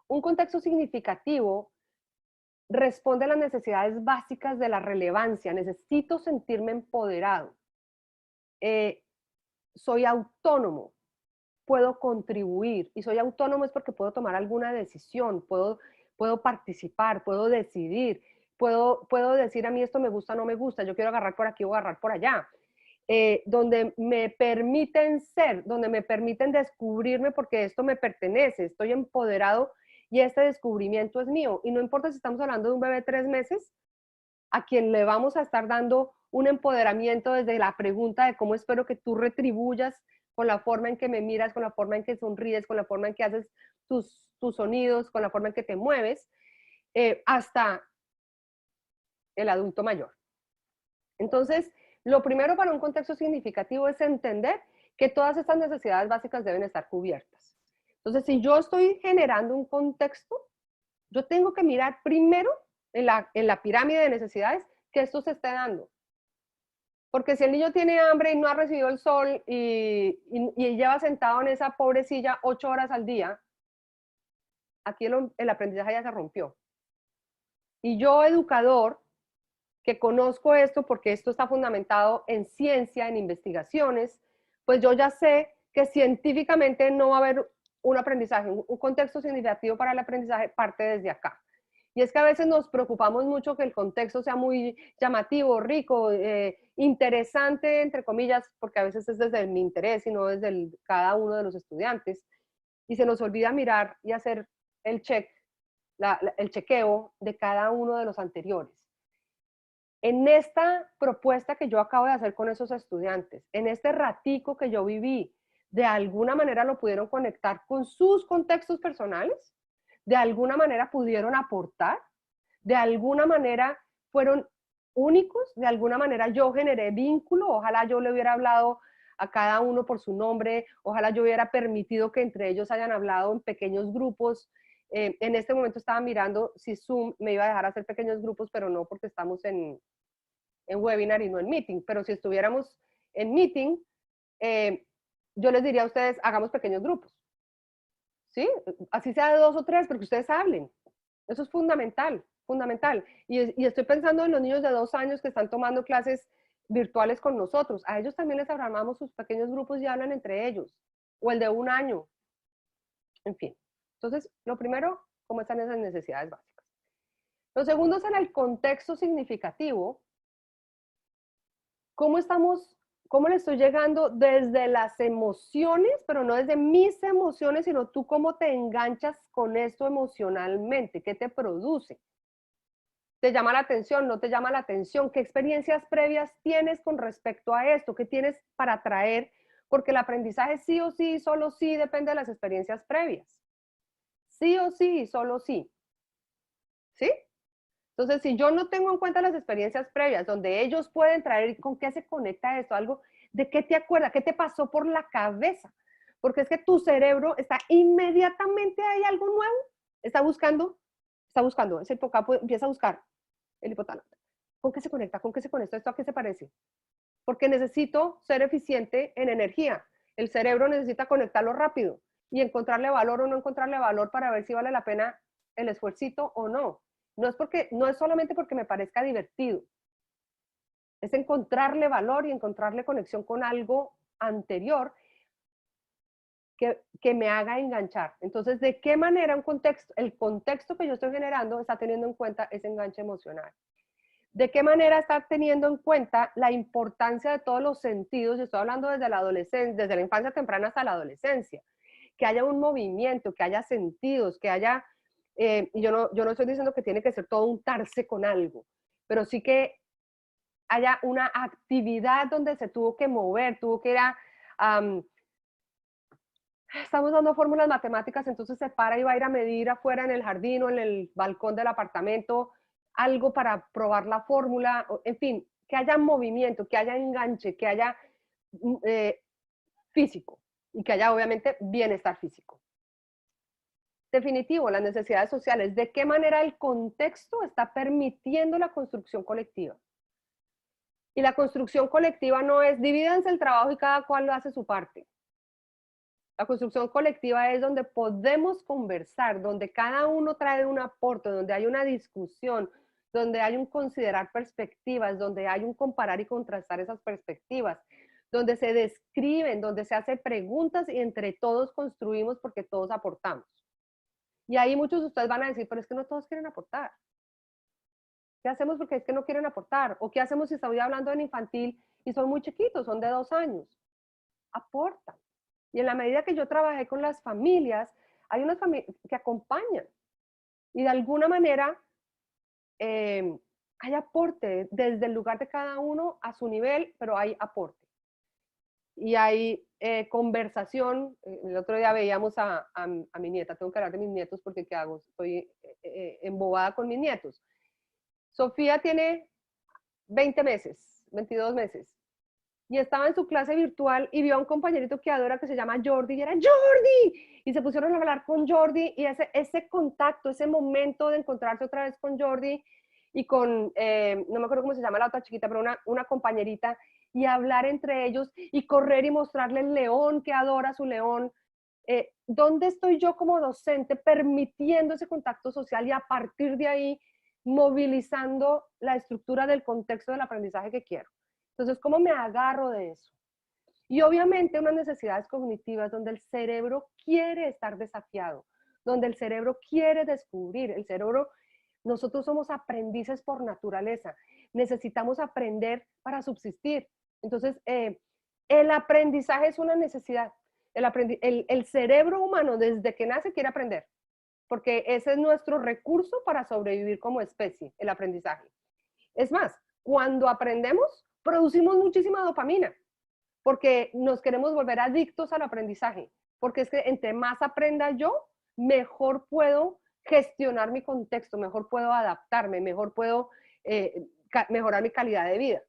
Un contexto significativo responde a las necesidades básicas de la relevancia. Necesito sentirme empoderado. Soy autónomo, puedo contribuir. Y soy autónomo es porque puedo tomar alguna decisión, puedo participar, puedo decidir, puedo decir a mí esto me gusta, no me gusta, yo quiero agarrar por aquí o agarrar por allá. Donde me permiten ser, donde me permiten descubrirme porque esto me pertenece, estoy empoderado y este descubrimiento es mío. Y no importa si estamos hablando de un bebé de 3 meses, a quien le vamos a estar dando un empoderamiento desde la pregunta de cómo espero que tú retribuyas con la forma en que me miras, con la forma en que sonríes, con la forma en que haces tus sonidos, con la forma en que te mueves, hasta el adulto mayor. Entonces, lo primero para un contexto significativo es entender que todas estas necesidades básicas deben estar cubiertas. Entonces, si yo estoy generando un contexto, yo tengo que mirar primero en la pirámide de necesidades que esto se esté dando. Porque si el niño tiene hambre y no ha recibido el sol y lleva sentado en esa pobre silla 8 horas al día, aquí el aprendizaje ya se rompió. Y yo, educador, que conozco esto porque esto está fundamentado en ciencia, en investigaciones, pues yo ya sé que científicamente no va a haber un aprendizaje, un contexto significativo para el aprendizaje parte desde acá. Y es que a veces nos preocupamos mucho que el contexto sea muy llamativo, rico, interesante, entre comillas, porque a veces es desde mi interés y no desde cada uno de los estudiantes. Y se nos olvida mirar y hacer el el chequeo de cada uno de los anteriores. En esta propuesta que yo acabo de hacer con esos estudiantes, en este ratico que yo viví, de alguna manera lo pudieron conectar con sus contextos personales, de alguna manera pudieron aportar, de alguna manera fueron únicos, de alguna manera yo generé vínculo, ojalá yo le hubiera hablado a cada uno por su nombre, ojalá yo hubiera permitido que entre ellos hayan hablado en pequeños grupos. En este momento estaba mirando si Zoom me iba a dejar hacer pequeños grupos, pero no porque estamos en webinar y no en meeting, pero si estuviéramos en meeting, yo les diría a ustedes, hagamos pequeños grupos, ¿sí? Así sea de 2 o 3, pero que ustedes hablen. Eso es fundamental, fundamental. Y estoy pensando en los niños de 2 años que están tomando clases virtuales con nosotros. A ellos también les armamos sus pequeños grupos y hablan entre ellos. O el de 1 año. En fin. Entonces, lo primero, ¿cómo están esas necesidades básicas? Lo segundo es en el contexto significativo. ¿Cómo le estoy llegando desde las emociones, pero no desde mis emociones, sino tú cómo te enganchas con esto emocionalmente? ¿Qué te produce? ¿Te llama la atención? ¿No te llama la atención? ¿Qué experiencias previas tienes con respecto a esto? ¿Qué tienes para traer? Porque el aprendizaje sí o sí, solo sí, depende de las experiencias previas. Sí o sí, solo sí. ¿Sí? Entonces, si yo no tengo en cuenta las experiencias previas, donde ellos pueden traer, ¿con qué se conecta esto? Algo, ¿de qué te acuerdas? ¿Qué te pasó por la cabeza? Porque es que tu cerebro está inmediatamente, hay algo nuevo, está buscando, ese hipocampo empieza a buscar el hipotálamo. ¿Con qué se conecta? ¿Con qué se conecta? ¿Esto a qué se parece? Porque necesito ser eficiente en energía. El cerebro necesita conectarlo rápido y encontrarle valor o no encontrarle valor para ver si vale la pena el esfuercito o no. No es solamente porque me parezca divertido, es encontrarle valor y encontrarle conexión con algo anterior que me haga enganchar. Entonces, ¿de qué manera el contexto que yo estoy generando está teniendo en cuenta ese enganche emocional? ¿De qué manera está teniendo en cuenta la importancia de todos los sentidos? Estoy hablando desde la adolescencia, desde la infancia temprana hasta la adolescencia. Que haya un movimiento, que haya sentidos, que haya... y yo no estoy diciendo que tiene que ser todo untarse con algo, pero sí que haya una actividad donde se tuvo que mover, tuvo que ir a... estamos dando fórmulas matemáticas, entonces se para y va a ir a medir afuera en el jardín o en el balcón del apartamento algo para probar la fórmula, en fin, que haya movimiento, que haya enganche, que haya físico. y que haya obviamente bienestar físico. Definitivo, las necesidades sociales. ¿De qué manera el contexto está permitiendo la construcción colectiva? Y la construcción colectiva no es divídanse el trabajo y cada cual lo hace su parte. La construcción colectiva es donde podemos conversar, donde cada uno trae un aporte, donde hay una discusión, donde hay un considerar perspectivas, donde hay un comparar y contrastar esas perspectivas, donde se describen, donde se hacen preguntas y entre todos construimos porque todos aportamos. Y ahí muchos de ustedes van a decir, pero es que no todos quieren aportar. ¿Qué hacemos porque es que no quieren aportar? ¿O qué hacemos si estoy hablando en infantil y son muy chiquitos, son de 2 años? Aportan. Y en la medida que yo trabajé con las familias, hay unas familias que acompañan. Y de alguna manera hay aporte desde el lugar de cada uno a su nivel, pero hay aporte. Y hay conversación. El otro día veíamos a mi nieta, tengo que hablar de mis nietos porque ¿qué hago? Estoy embobada con mis nietos. Sofía tiene 20 meses, 22 meses. Y estaba en su clase virtual y vio a un compañerito que adora que se llama Jordi y era ¡Jordi! Y se pusieron a hablar con Jordi y ese contacto, ese momento de encontrarse otra vez con Jordi y con, no me acuerdo cómo se llama la otra chiquita, pero una compañerita, y hablar entre ellos y correr y mostrarle el león que adora su león. ¿Dónde estoy yo como docente permitiendo ese contacto social y a partir de ahí movilizando la estructura del contexto del aprendizaje que quiero? Entonces, ¿cómo me agarro de eso? Y obviamente unas necesidades cognitivas donde el cerebro quiere estar desafiado, donde el cerebro quiere descubrir, el cerebro, nosotros somos aprendices por naturaleza, necesitamos aprender para subsistir. Entonces, el aprendizaje es una necesidad. El cerebro humano desde que nace quiere aprender, porque ese es nuestro recurso para sobrevivir como especie, el aprendizaje. Es más, cuando aprendemos, producimos muchísima dopamina, porque nos queremos volver adictos al aprendizaje, porque es que entre más aprenda yo, mejor puedo gestionar mi contexto, mejor puedo adaptarme, mejor puedo mejorar mi calidad de vida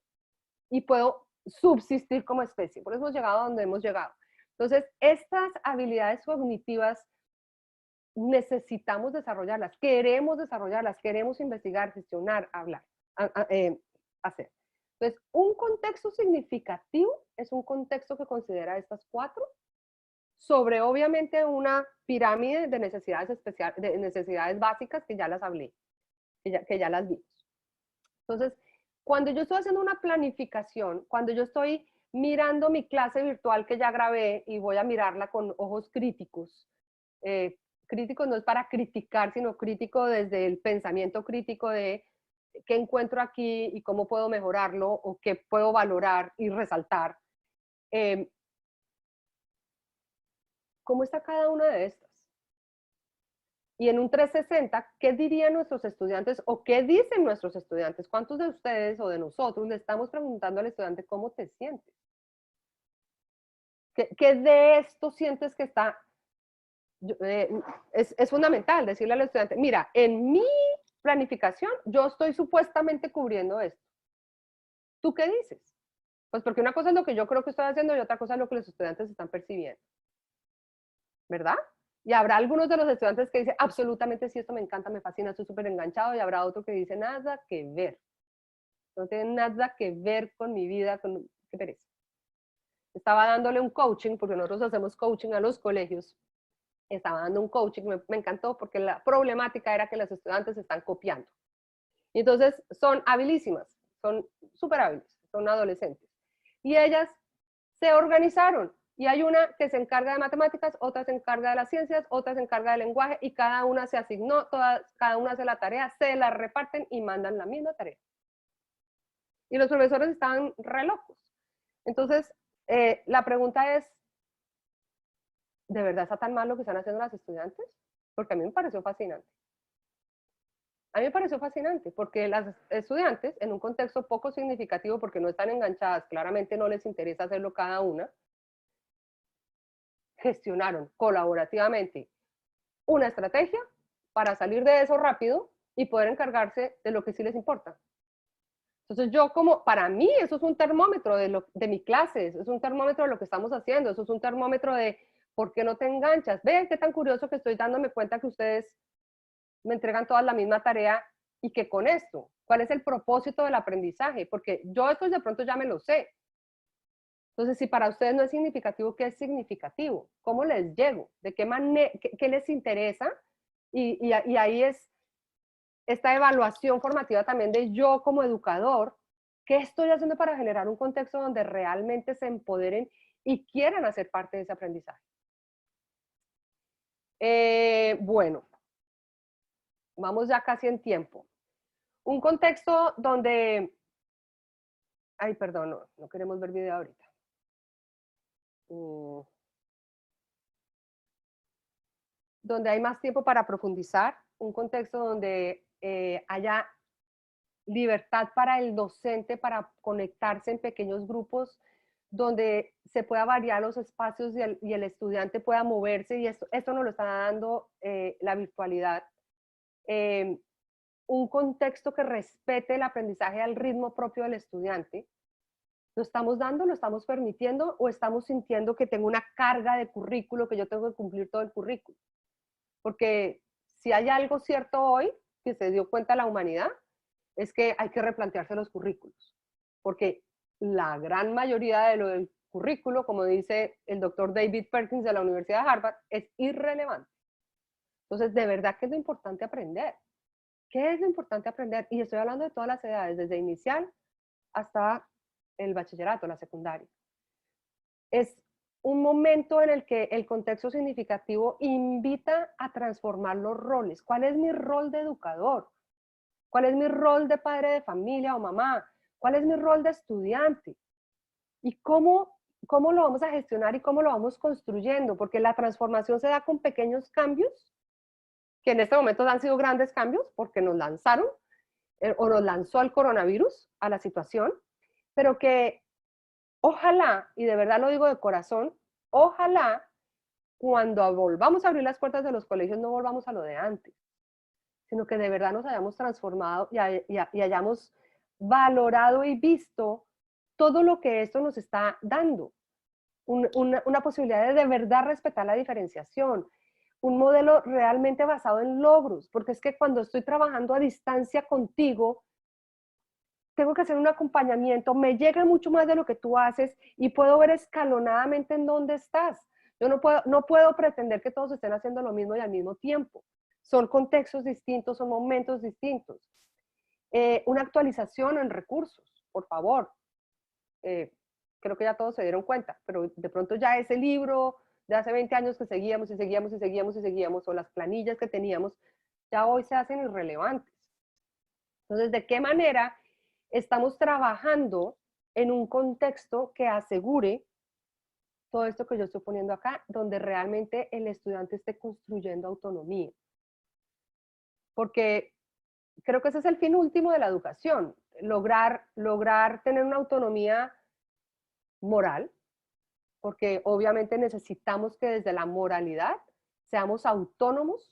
y puedo subsistir como especie. Por eso hemos llegado a donde hemos llegado. Entonces, estas habilidades cognitivas necesitamos desarrollarlas, queremos investigar, gestionar, hablar, hacer. Entonces, un contexto significativo es un contexto que considera estas 4 sobre obviamente una pirámide de necesidades especiales, de necesidades básicas que ya las hablé, que ya las vimos. Entonces, cuando yo estoy haciendo una planificación, cuando yo estoy mirando mi clase virtual que ya grabé y voy a mirarla con ojos críticos, críticos no es para criticar, sino crítico desde el pensamiento crítico de qué encuentro aquí y cómo puedo mejorarlo o qué puedo valorar y resaltar. ¿Cómo está cada una de estas? Y en un 360, ¿qué dirían nuestros estudiantes o qué dicen nuestros estudiantes? ¿Cuántos de ustedes o de nosotros le estamos preguntando al estudiante cómo te sientes? ¿Qué de esto sientes que está? Es fundamental decirle al estudiante, mira, en mi planificación yo estoy supuestamente cubriendo esto. ¿Tú qué dices? Pues porque una cosa es lo que yo creo que estoy haciendo y otra cosa es lo que los estudiantes están percibiendo. ¿Verdad? Y habrá algunos de los estudiantes que dicen, absolutamente sí, esto me encanta, me fascina, estoy súper enganchado, y habrá otro que dice, nada que ver. No tiene nada que ver con mi vida, qué pereza. Estaba dándole un coaching, porque nosotros hacemos coaching a los colegios. Estaba dando un coaching, me encantó, porque la problemática era que los estudiantes están copiando. Y entonces son habilísimas, son súper hábiles, son adolescentes. Y ellas se organizaron. Y hay una que se encarga de matemáticas, otra se encarga de las ciencias, otra se encarga del lenguaje y cada una se asignó, cada una hace la tarea, se la reparten y mandan la misma tarea. Y los profesores estaban re locos. Entonces, la pregunta es, ¿de verdad está tan mal lo que están haciendo las estudiantes? Porque a mí me pareció fascinante. A mí me pareció fascinante porque las estudiantes, en un contexto poco significativo, porque no están enganchadas, claramente no les interesa hacerlo cada una, gestionaron colaborativamente una estrategia para salir de eso rápido y poder encargarse de lo que sí les importa. Entonces yo como, para mí eso es un termómetro de mi clase, eso es un termómetro de lo que estamos haciendo, eso es un termómetro de por qué no te enganchas. Vean qué tan curioso que estoy dándome cuenta que ustedes me entregan todas la misma tarea y que con esto, ¿cuál es el propósito del aprendizaje? Porque yo esto de pronto ya me lo sé. Entonces, si para ustedes no es significativo, ¿qué es significativo? ¿Cómo les llego? ¿De qué manera, qué les interesa? Y ahí es esta evaluación formativa también de yo como educador, ¿qué estoy haciendo para generar un contexto donde realmente se empoderen y quieran hacer parte de ese aprendizaje? Bueno, vamos ya casi en tiempo. Un contexto donde, ay, perdón, no queremos ver video ahorita. Donde hay más tiempo para profundizar, un contexto donde haya libertad para el docente para conectarse en pequeños grupos, donde se pueda variar los espacios y el estudiante pueda moverse, y esto nos lo está dando la virtualidad. Un contexto que respete el aprendizaje al ritmo propio del estudiante. ¿Lo estamos dando, lo estamos permitiendo o estamos sintiendo que tengo una carga de currículo, que yo tengo que cumplir todo el currículo? Porque si hay algo cierto hoy que se dio cuenta la humanidad, es que hay que replantearse los currículos, porque la gran mayoría de lo del currículo, como dice el doctor David Perkins de la Universidad de Harvard, es irrelevante. Entonces, de verdad que es lo importante aprender. ¿Qué es lo importante aprender? Y estoy hablando de todas las edades, desde inicial hasta el bachillerato, la secundaria. Es un momento en el que el contexto significativo invita a transformar los roles. ¿Cuál es mi rol de educador? ¿Cuál es mi rol de padre de familia o mamá? ¿Cuál es mi rol de estudiante? ¿Y cómo lo vamos a gestionar y cómo lo vamos construyendo? Porque la transformación se da con pequeños cambios, que en este momento han sido grandes cambios porque nos lanzaron o nos lanzó el coronavirus a la situación, pero que ojalá, y de verdad lo digo de corazón, ojalá cuando volvamos a abrir las puertas de los colegios no volvamos a lo de antes, sino que de verdad nos hayamos transformado y hayamos valorado y visto todo lo que esto nos está dando. Una posibilidad de verdad respetar la diferenciación, un modelo realmente basado en logros, porque es que cuando estoy trabajando a distancia contigo, tengo que hacer un acompañamiento, me llega mucho más de lo que tú haces y puedo ver escalonadamente en dónde estás. Yo no puedo pretender que todos estén haciendo lo mismo y al mismo tiempo. Son contextos distintos, son momentos distintos. Una actualización en recursos, por favor. Creo que ya todos se dieron cuenta, pero de pronto ya ese libro de hace 20 años que seguíamos y seguíamos y seguíamos y seguíamos, o las planillas que teníamos, ya hoy se hacen irrelevantes. Entonces, ¿de qué manera estamos trabajando en un contexto que asegure todo esto que yo estoy poniendo acá, donde realmente el estudiante esté construyendo autonomía? Porque creo que ese es el fin último de la educación, lograr tener una autonomía moral, porque obviamente necesitamos que desde la moralidad seamos autónomos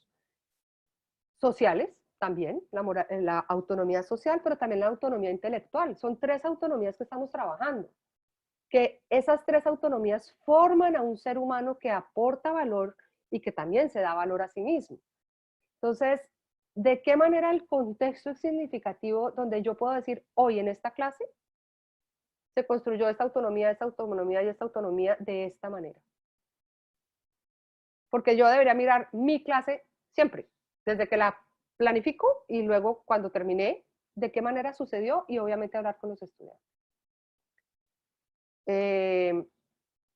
sociales también, la autonomía social, pero también la autonomía intelectual. Son 3 autonomías que estamos trabajando. Que esas 3 autonomías forman a un ser humano que aporta valor y que también se da valor a sí mismo. Entonces, ¿de qué manera el contexto es significativo donde yo puedo decir, hoy en esta clase se construyó esta autonomía y esta autonomía de esta manera? Porque yo debería mirar mi clase siempre, desde que la planifico y luego cuando terminé, de qué manera sucedió y obviamente hablar con los estudiantes.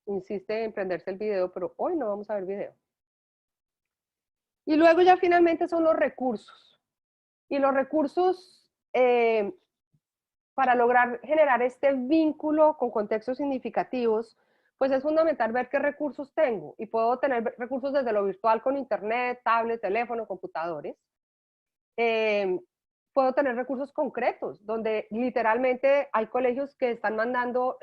Insiste en prenderse el video, pero hoy no vamos a ver video. Y luego ya finalmente son los recursos. Y los recursos para lograr generar este vínculo con contextos significativos, pues es fundamental ver qué recursos tengo. Y puedo tener recursos desde lo virtual con internet, tablet, teléfono, computadores. Puedo tener recursos concretos, donde literalmente hay colegios que están mandando,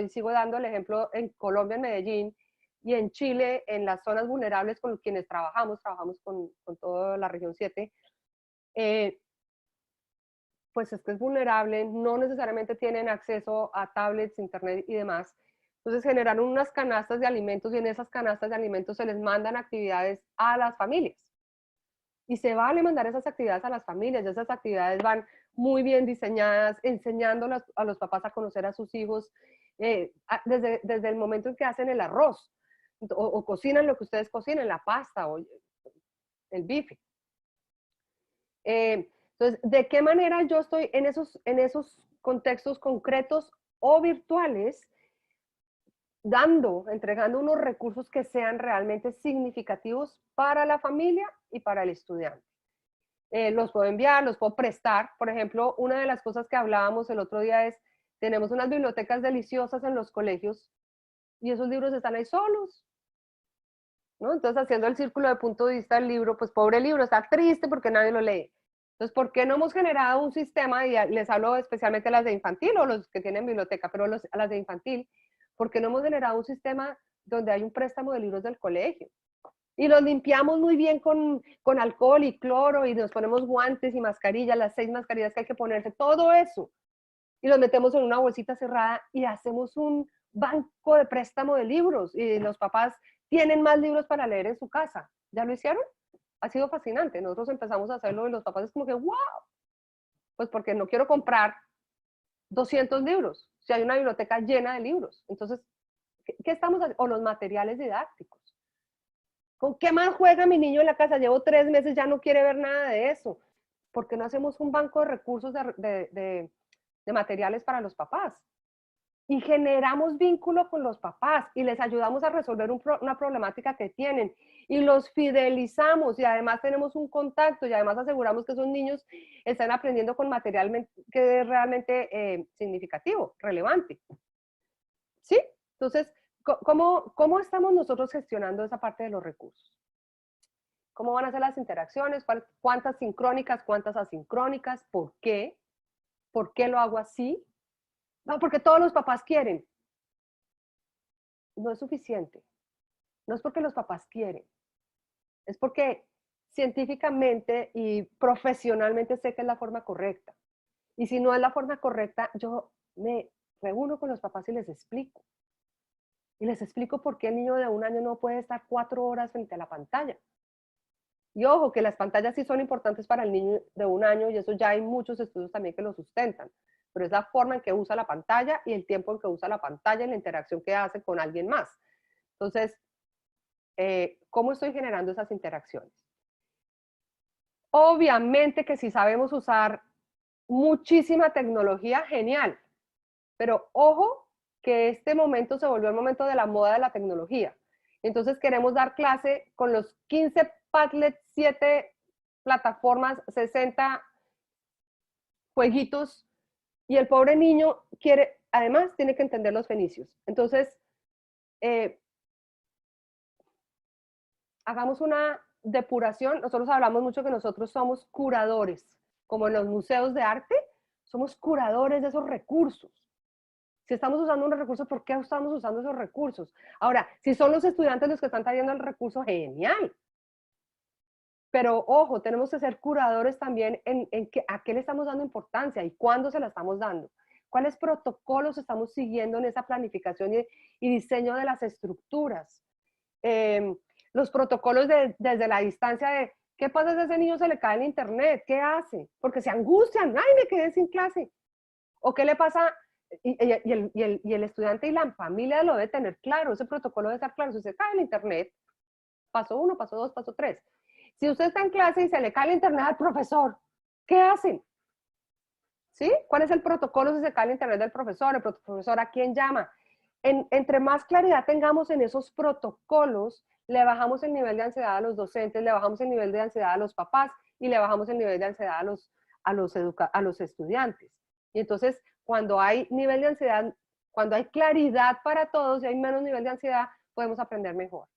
sigo dando el ejemplo en Colombia, en Medellín, y en Chile, en las zonas vulnerables con quienes trabajamos con toda la región 7, pues es que es vulnerable, no necesariamente tienen acceso a tablets, internet y demás. Entonces generaron unas canastas de alimentos y en esas canastas de alimentos se les mandan actividades a las familias. Y se vale mandar esas actividades a las familias, esas actividades van muy bien diseñadas, enseñando a los papás a conocer a sus hijos desde el momento en que hacen el arroz o cocinan lo que ustedes cocinen, la pasta o el bife. Entonces, ¿de qué manera yo estoy en esos contextos concretos o virtuales entregando unos recursos que sean realmente significativos para la familia y para el estudiante? Los puedo enviar, los puedo prestar. Por ejemplo, una de las cosas que hablábamos el otro día es, tenemos unas bibliotecas deliciosas en los colegios y esos libros están ahí solos, ¿no? Entonces, haciendo el círculo de punto de vista del libro, pues pobre libro, está triste porque nadie lo lee. Entonces, ¿por qué no hemos generado un sistema, y les hablo especialmente a las de infantil o los que tienen biblioteca, pero a las de infantil, ¿por qué no hemos generado un sistema donde hay un préstamo de libros del colegio? Y los limpiamos muy bien con alcohol y cloro y nos ponemos guantes y mascarillas, las 6 mascarillas que hay que ponerse, todo eso. Y los metemos en una bolsita cerrada y hacemos un banco de préstamo de libros y los papás tienen más libros para leer en su casa. ¿Ya lo hicieron? Ha sido fascinante. Nosotros empezamos a hacerlo y los papás es como que, wow, pues porque no quiero comprar 200 libros, si hay una biblioteca llena de libros. Entonces, ¿qué estamos haciendo? O los materiales didácticos. ¿Con qué más juega mi niño en la casa? Llevo 3 meses, ya no quiere ver nada de eso. ¿Por qué no hacemos un banco de recursos de materiales para los papás? Y generamos vínculo con los papás y les ayudamos a resolver una problemática que tienen y los fidelizamos y además tenemos un contacto y además aseguramos que esos niños están aprendiendo con material que es realmente significativo, relevante. ¿Sí? Entonces, ¿cómo estamos nosotros gestionando esa parte de los recursos? ¿Cómo van a ser las interacciones? ¿Cuántas sincrónicas? ¿Cuántas asincrónicas? ¿Por qué? ¿Por qué lo hago así? No, porque todos los papás quieren. No es suficiente. No es porque los papás quieren. Es porque científicamente y profesionalmente sé que es la forma correcta. Y si no es la forma correcta, yo me reúno con los papás y les explico. Y les explico por qué el niño de 1 año no puede estar 4 horas frente a la pantalla. Y ojo, que las pantallas sí son importantes para el niño de 1 año y eso ya hay muchos estudios también que lo sustentan. Pero es la forma en que usa la pantalla y el tiempo en que usa la pantalla y la interacción que hace con alguien más. Entonces, ¿cómo estoy generando esas interacciones? Obviamente que si sabemos usar muchísima tecnología, genial. Pero ojo que este momento se volvió el momento de la moda de la tecnología. Entonces queremos dar clase con los 15 Padlets, 7 plataformas, 60 jueguitos, y el pobre niño quiere, además tiene que entender los fenicios. Entonces, hagamos una depuración. Nosotros hablamos mucho que nosotros somos curadores, como en los museos de arte, somos curadores de esos recursos. Si estamos usando unos recursos, ¿por qué estamos usando esos recursos? Ahora, si son los estudiantes los que están trayendo el recurso, genial. Pero ojo, tenemos que ser curadores también a qué le estamos dando importancia y cuándo se la estamos dando. ¿Cuáles protocolos estamos siguiendo en esa planificación y diseño de las estructuras? Los protocolos desde la distancia de, ¿qué pasa si a ese niño se le cae el internet? ¿Qué hace? Porque se angustian, ¡ay, me quedé sin clase! ¿O qué le pasa? Y el estudiante y la familia lo debe tener claro, ese protocolo debe estar claro. Si se cae el internet, paso 1, paso 2, paso 3. Si usted está en clase y se le cae el internet al profesor, ¿qué hacen? ¿Sí? ¿Cuál es el protocolo si se cae el internet del profesor? El profesor, ¿a quién llama? Entre más claridad tengamos en esos protocolos, le bajamos el nivel de ansiedad a los docentes, le bajamos el nivel de ansiedad a los papás y le bajamos el nivel de ansiedad a los estudiantes. Y entonces, cuando hay nivel de ansiedad, cuando hay claridad para todos y hay menos nivel de ansiedad, podemos aprender mejor.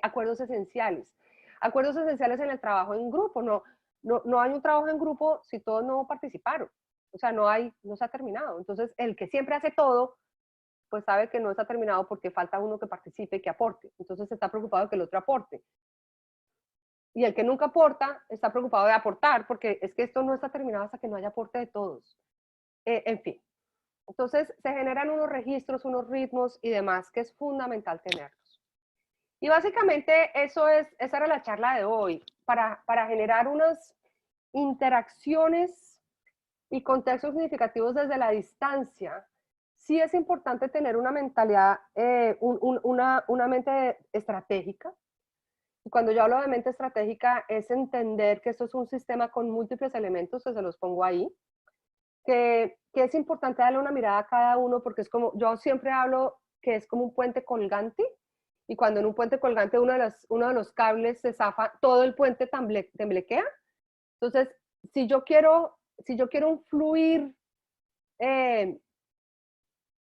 Acuerdos esenciales. Acuerdos esenciales en el trabajo en grupo. No hay un trabajo en grupo si todos no participaron. O sea, no se ha terminado. Entonces, el que siempre hace todo, pues sabe que no está terminado porque falta uno que participe, que aporte. Entonces está preocupado de que el otro aporte. Y el que nunca aporta está preocupado de aportar, porque es que esto no está terminado hasta que no haya aporte de todos. En fin, entonces se generan unos registros, unos ritmos y demás que es fundamental tenerlos. Y básicamente esa era la charla de hoy, para generar unas interacciones y contextos significativos desde la distancia. Sí es importante tener una mentalidad, una mente estratégica. Y cuando yo hablo de mente estratégica es entender que esto es un sistema con múltiples elementos, que se los pongo ahí, que es importante darle una mirada a cada uno, porque es como, yo siempre hablo que es como un puente colgante, y cuando en un puente colgante uno de los cables se zafa, todo el puente temblequea. Entonces, si yo quiero un fluir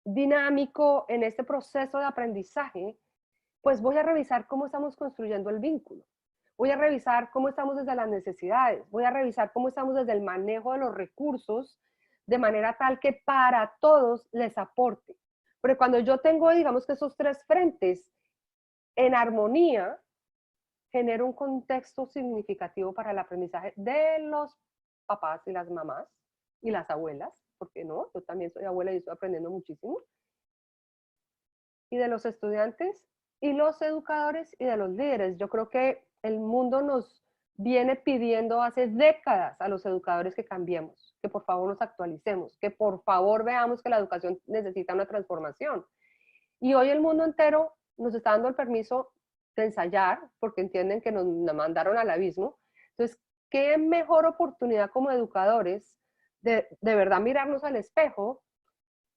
dinámico en este proceso de aprendizaje, pues voy a revisar cómo estamos construyendo el vínculo. Voy a revisar cómo estamos desde las necesidades. Voy a revisar cómo estamos desde el manejo de los recursos de manera tal que para todos les aporte. Pero cuando yo tengo, digamos que esos tres frentes en armonía, genero un contexto significativo para el aprendizaje de los papás y las mamás y las abuelas, porque no, yo también soy abuela y estoy aprendiendo muchísimo, y de los estudiantes y los educadores y de los líderes. Yo creo que el mundo nos viene pidiendo hace décadas a los educadores que cambiemos, que por favor nos actualicemos, que por favor veamos que la educación necesita una transformación. Y hoy el mundo entero nos está dando el permiso de ensayar, porque entienden que nos mandaron al abismo. Entonces, qué mejor oportunidad como educadores de verdad mirarnos al espejo,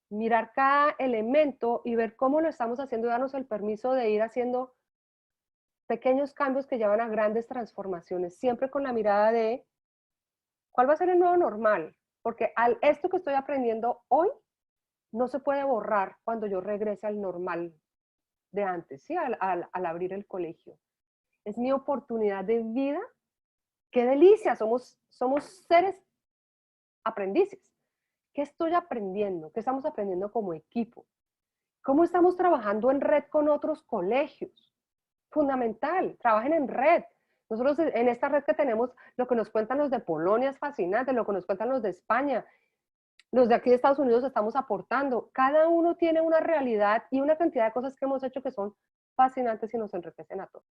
mirar cada elemento y ver cómo lo estamos haciendo y darnos el permiso de ir haciendo pequeños cambios que llevan a grandes transformaciones, siempre con la mirada de cuál va a ser el nuevo normal, porque esto que estoy aprendiendo hoy no se puede borrar cuando yo regrese al normal de antes, ¿sí? Al abrir el colegio. Es mi oportunidad de vida. ¡Qué delicia! Somos seres aprendices. ¿Qué estoy aprendiendo? ¿Qué estamos aprendiendo como equipo? ¿Cómo estamos trabajando en red con otros colegios? Fundamental, trabajen en red. Nosotros en esta red que tenemos, lo que nos cuentan los de Polonia es fascinante, lo que nos cuentan los de España, los de aquí de Estados Unidos estamos aportando. Cada uno tiene una realidad y una cantidad de cosas que hemos hecho que son fascinantes y nos enriquecen a todos.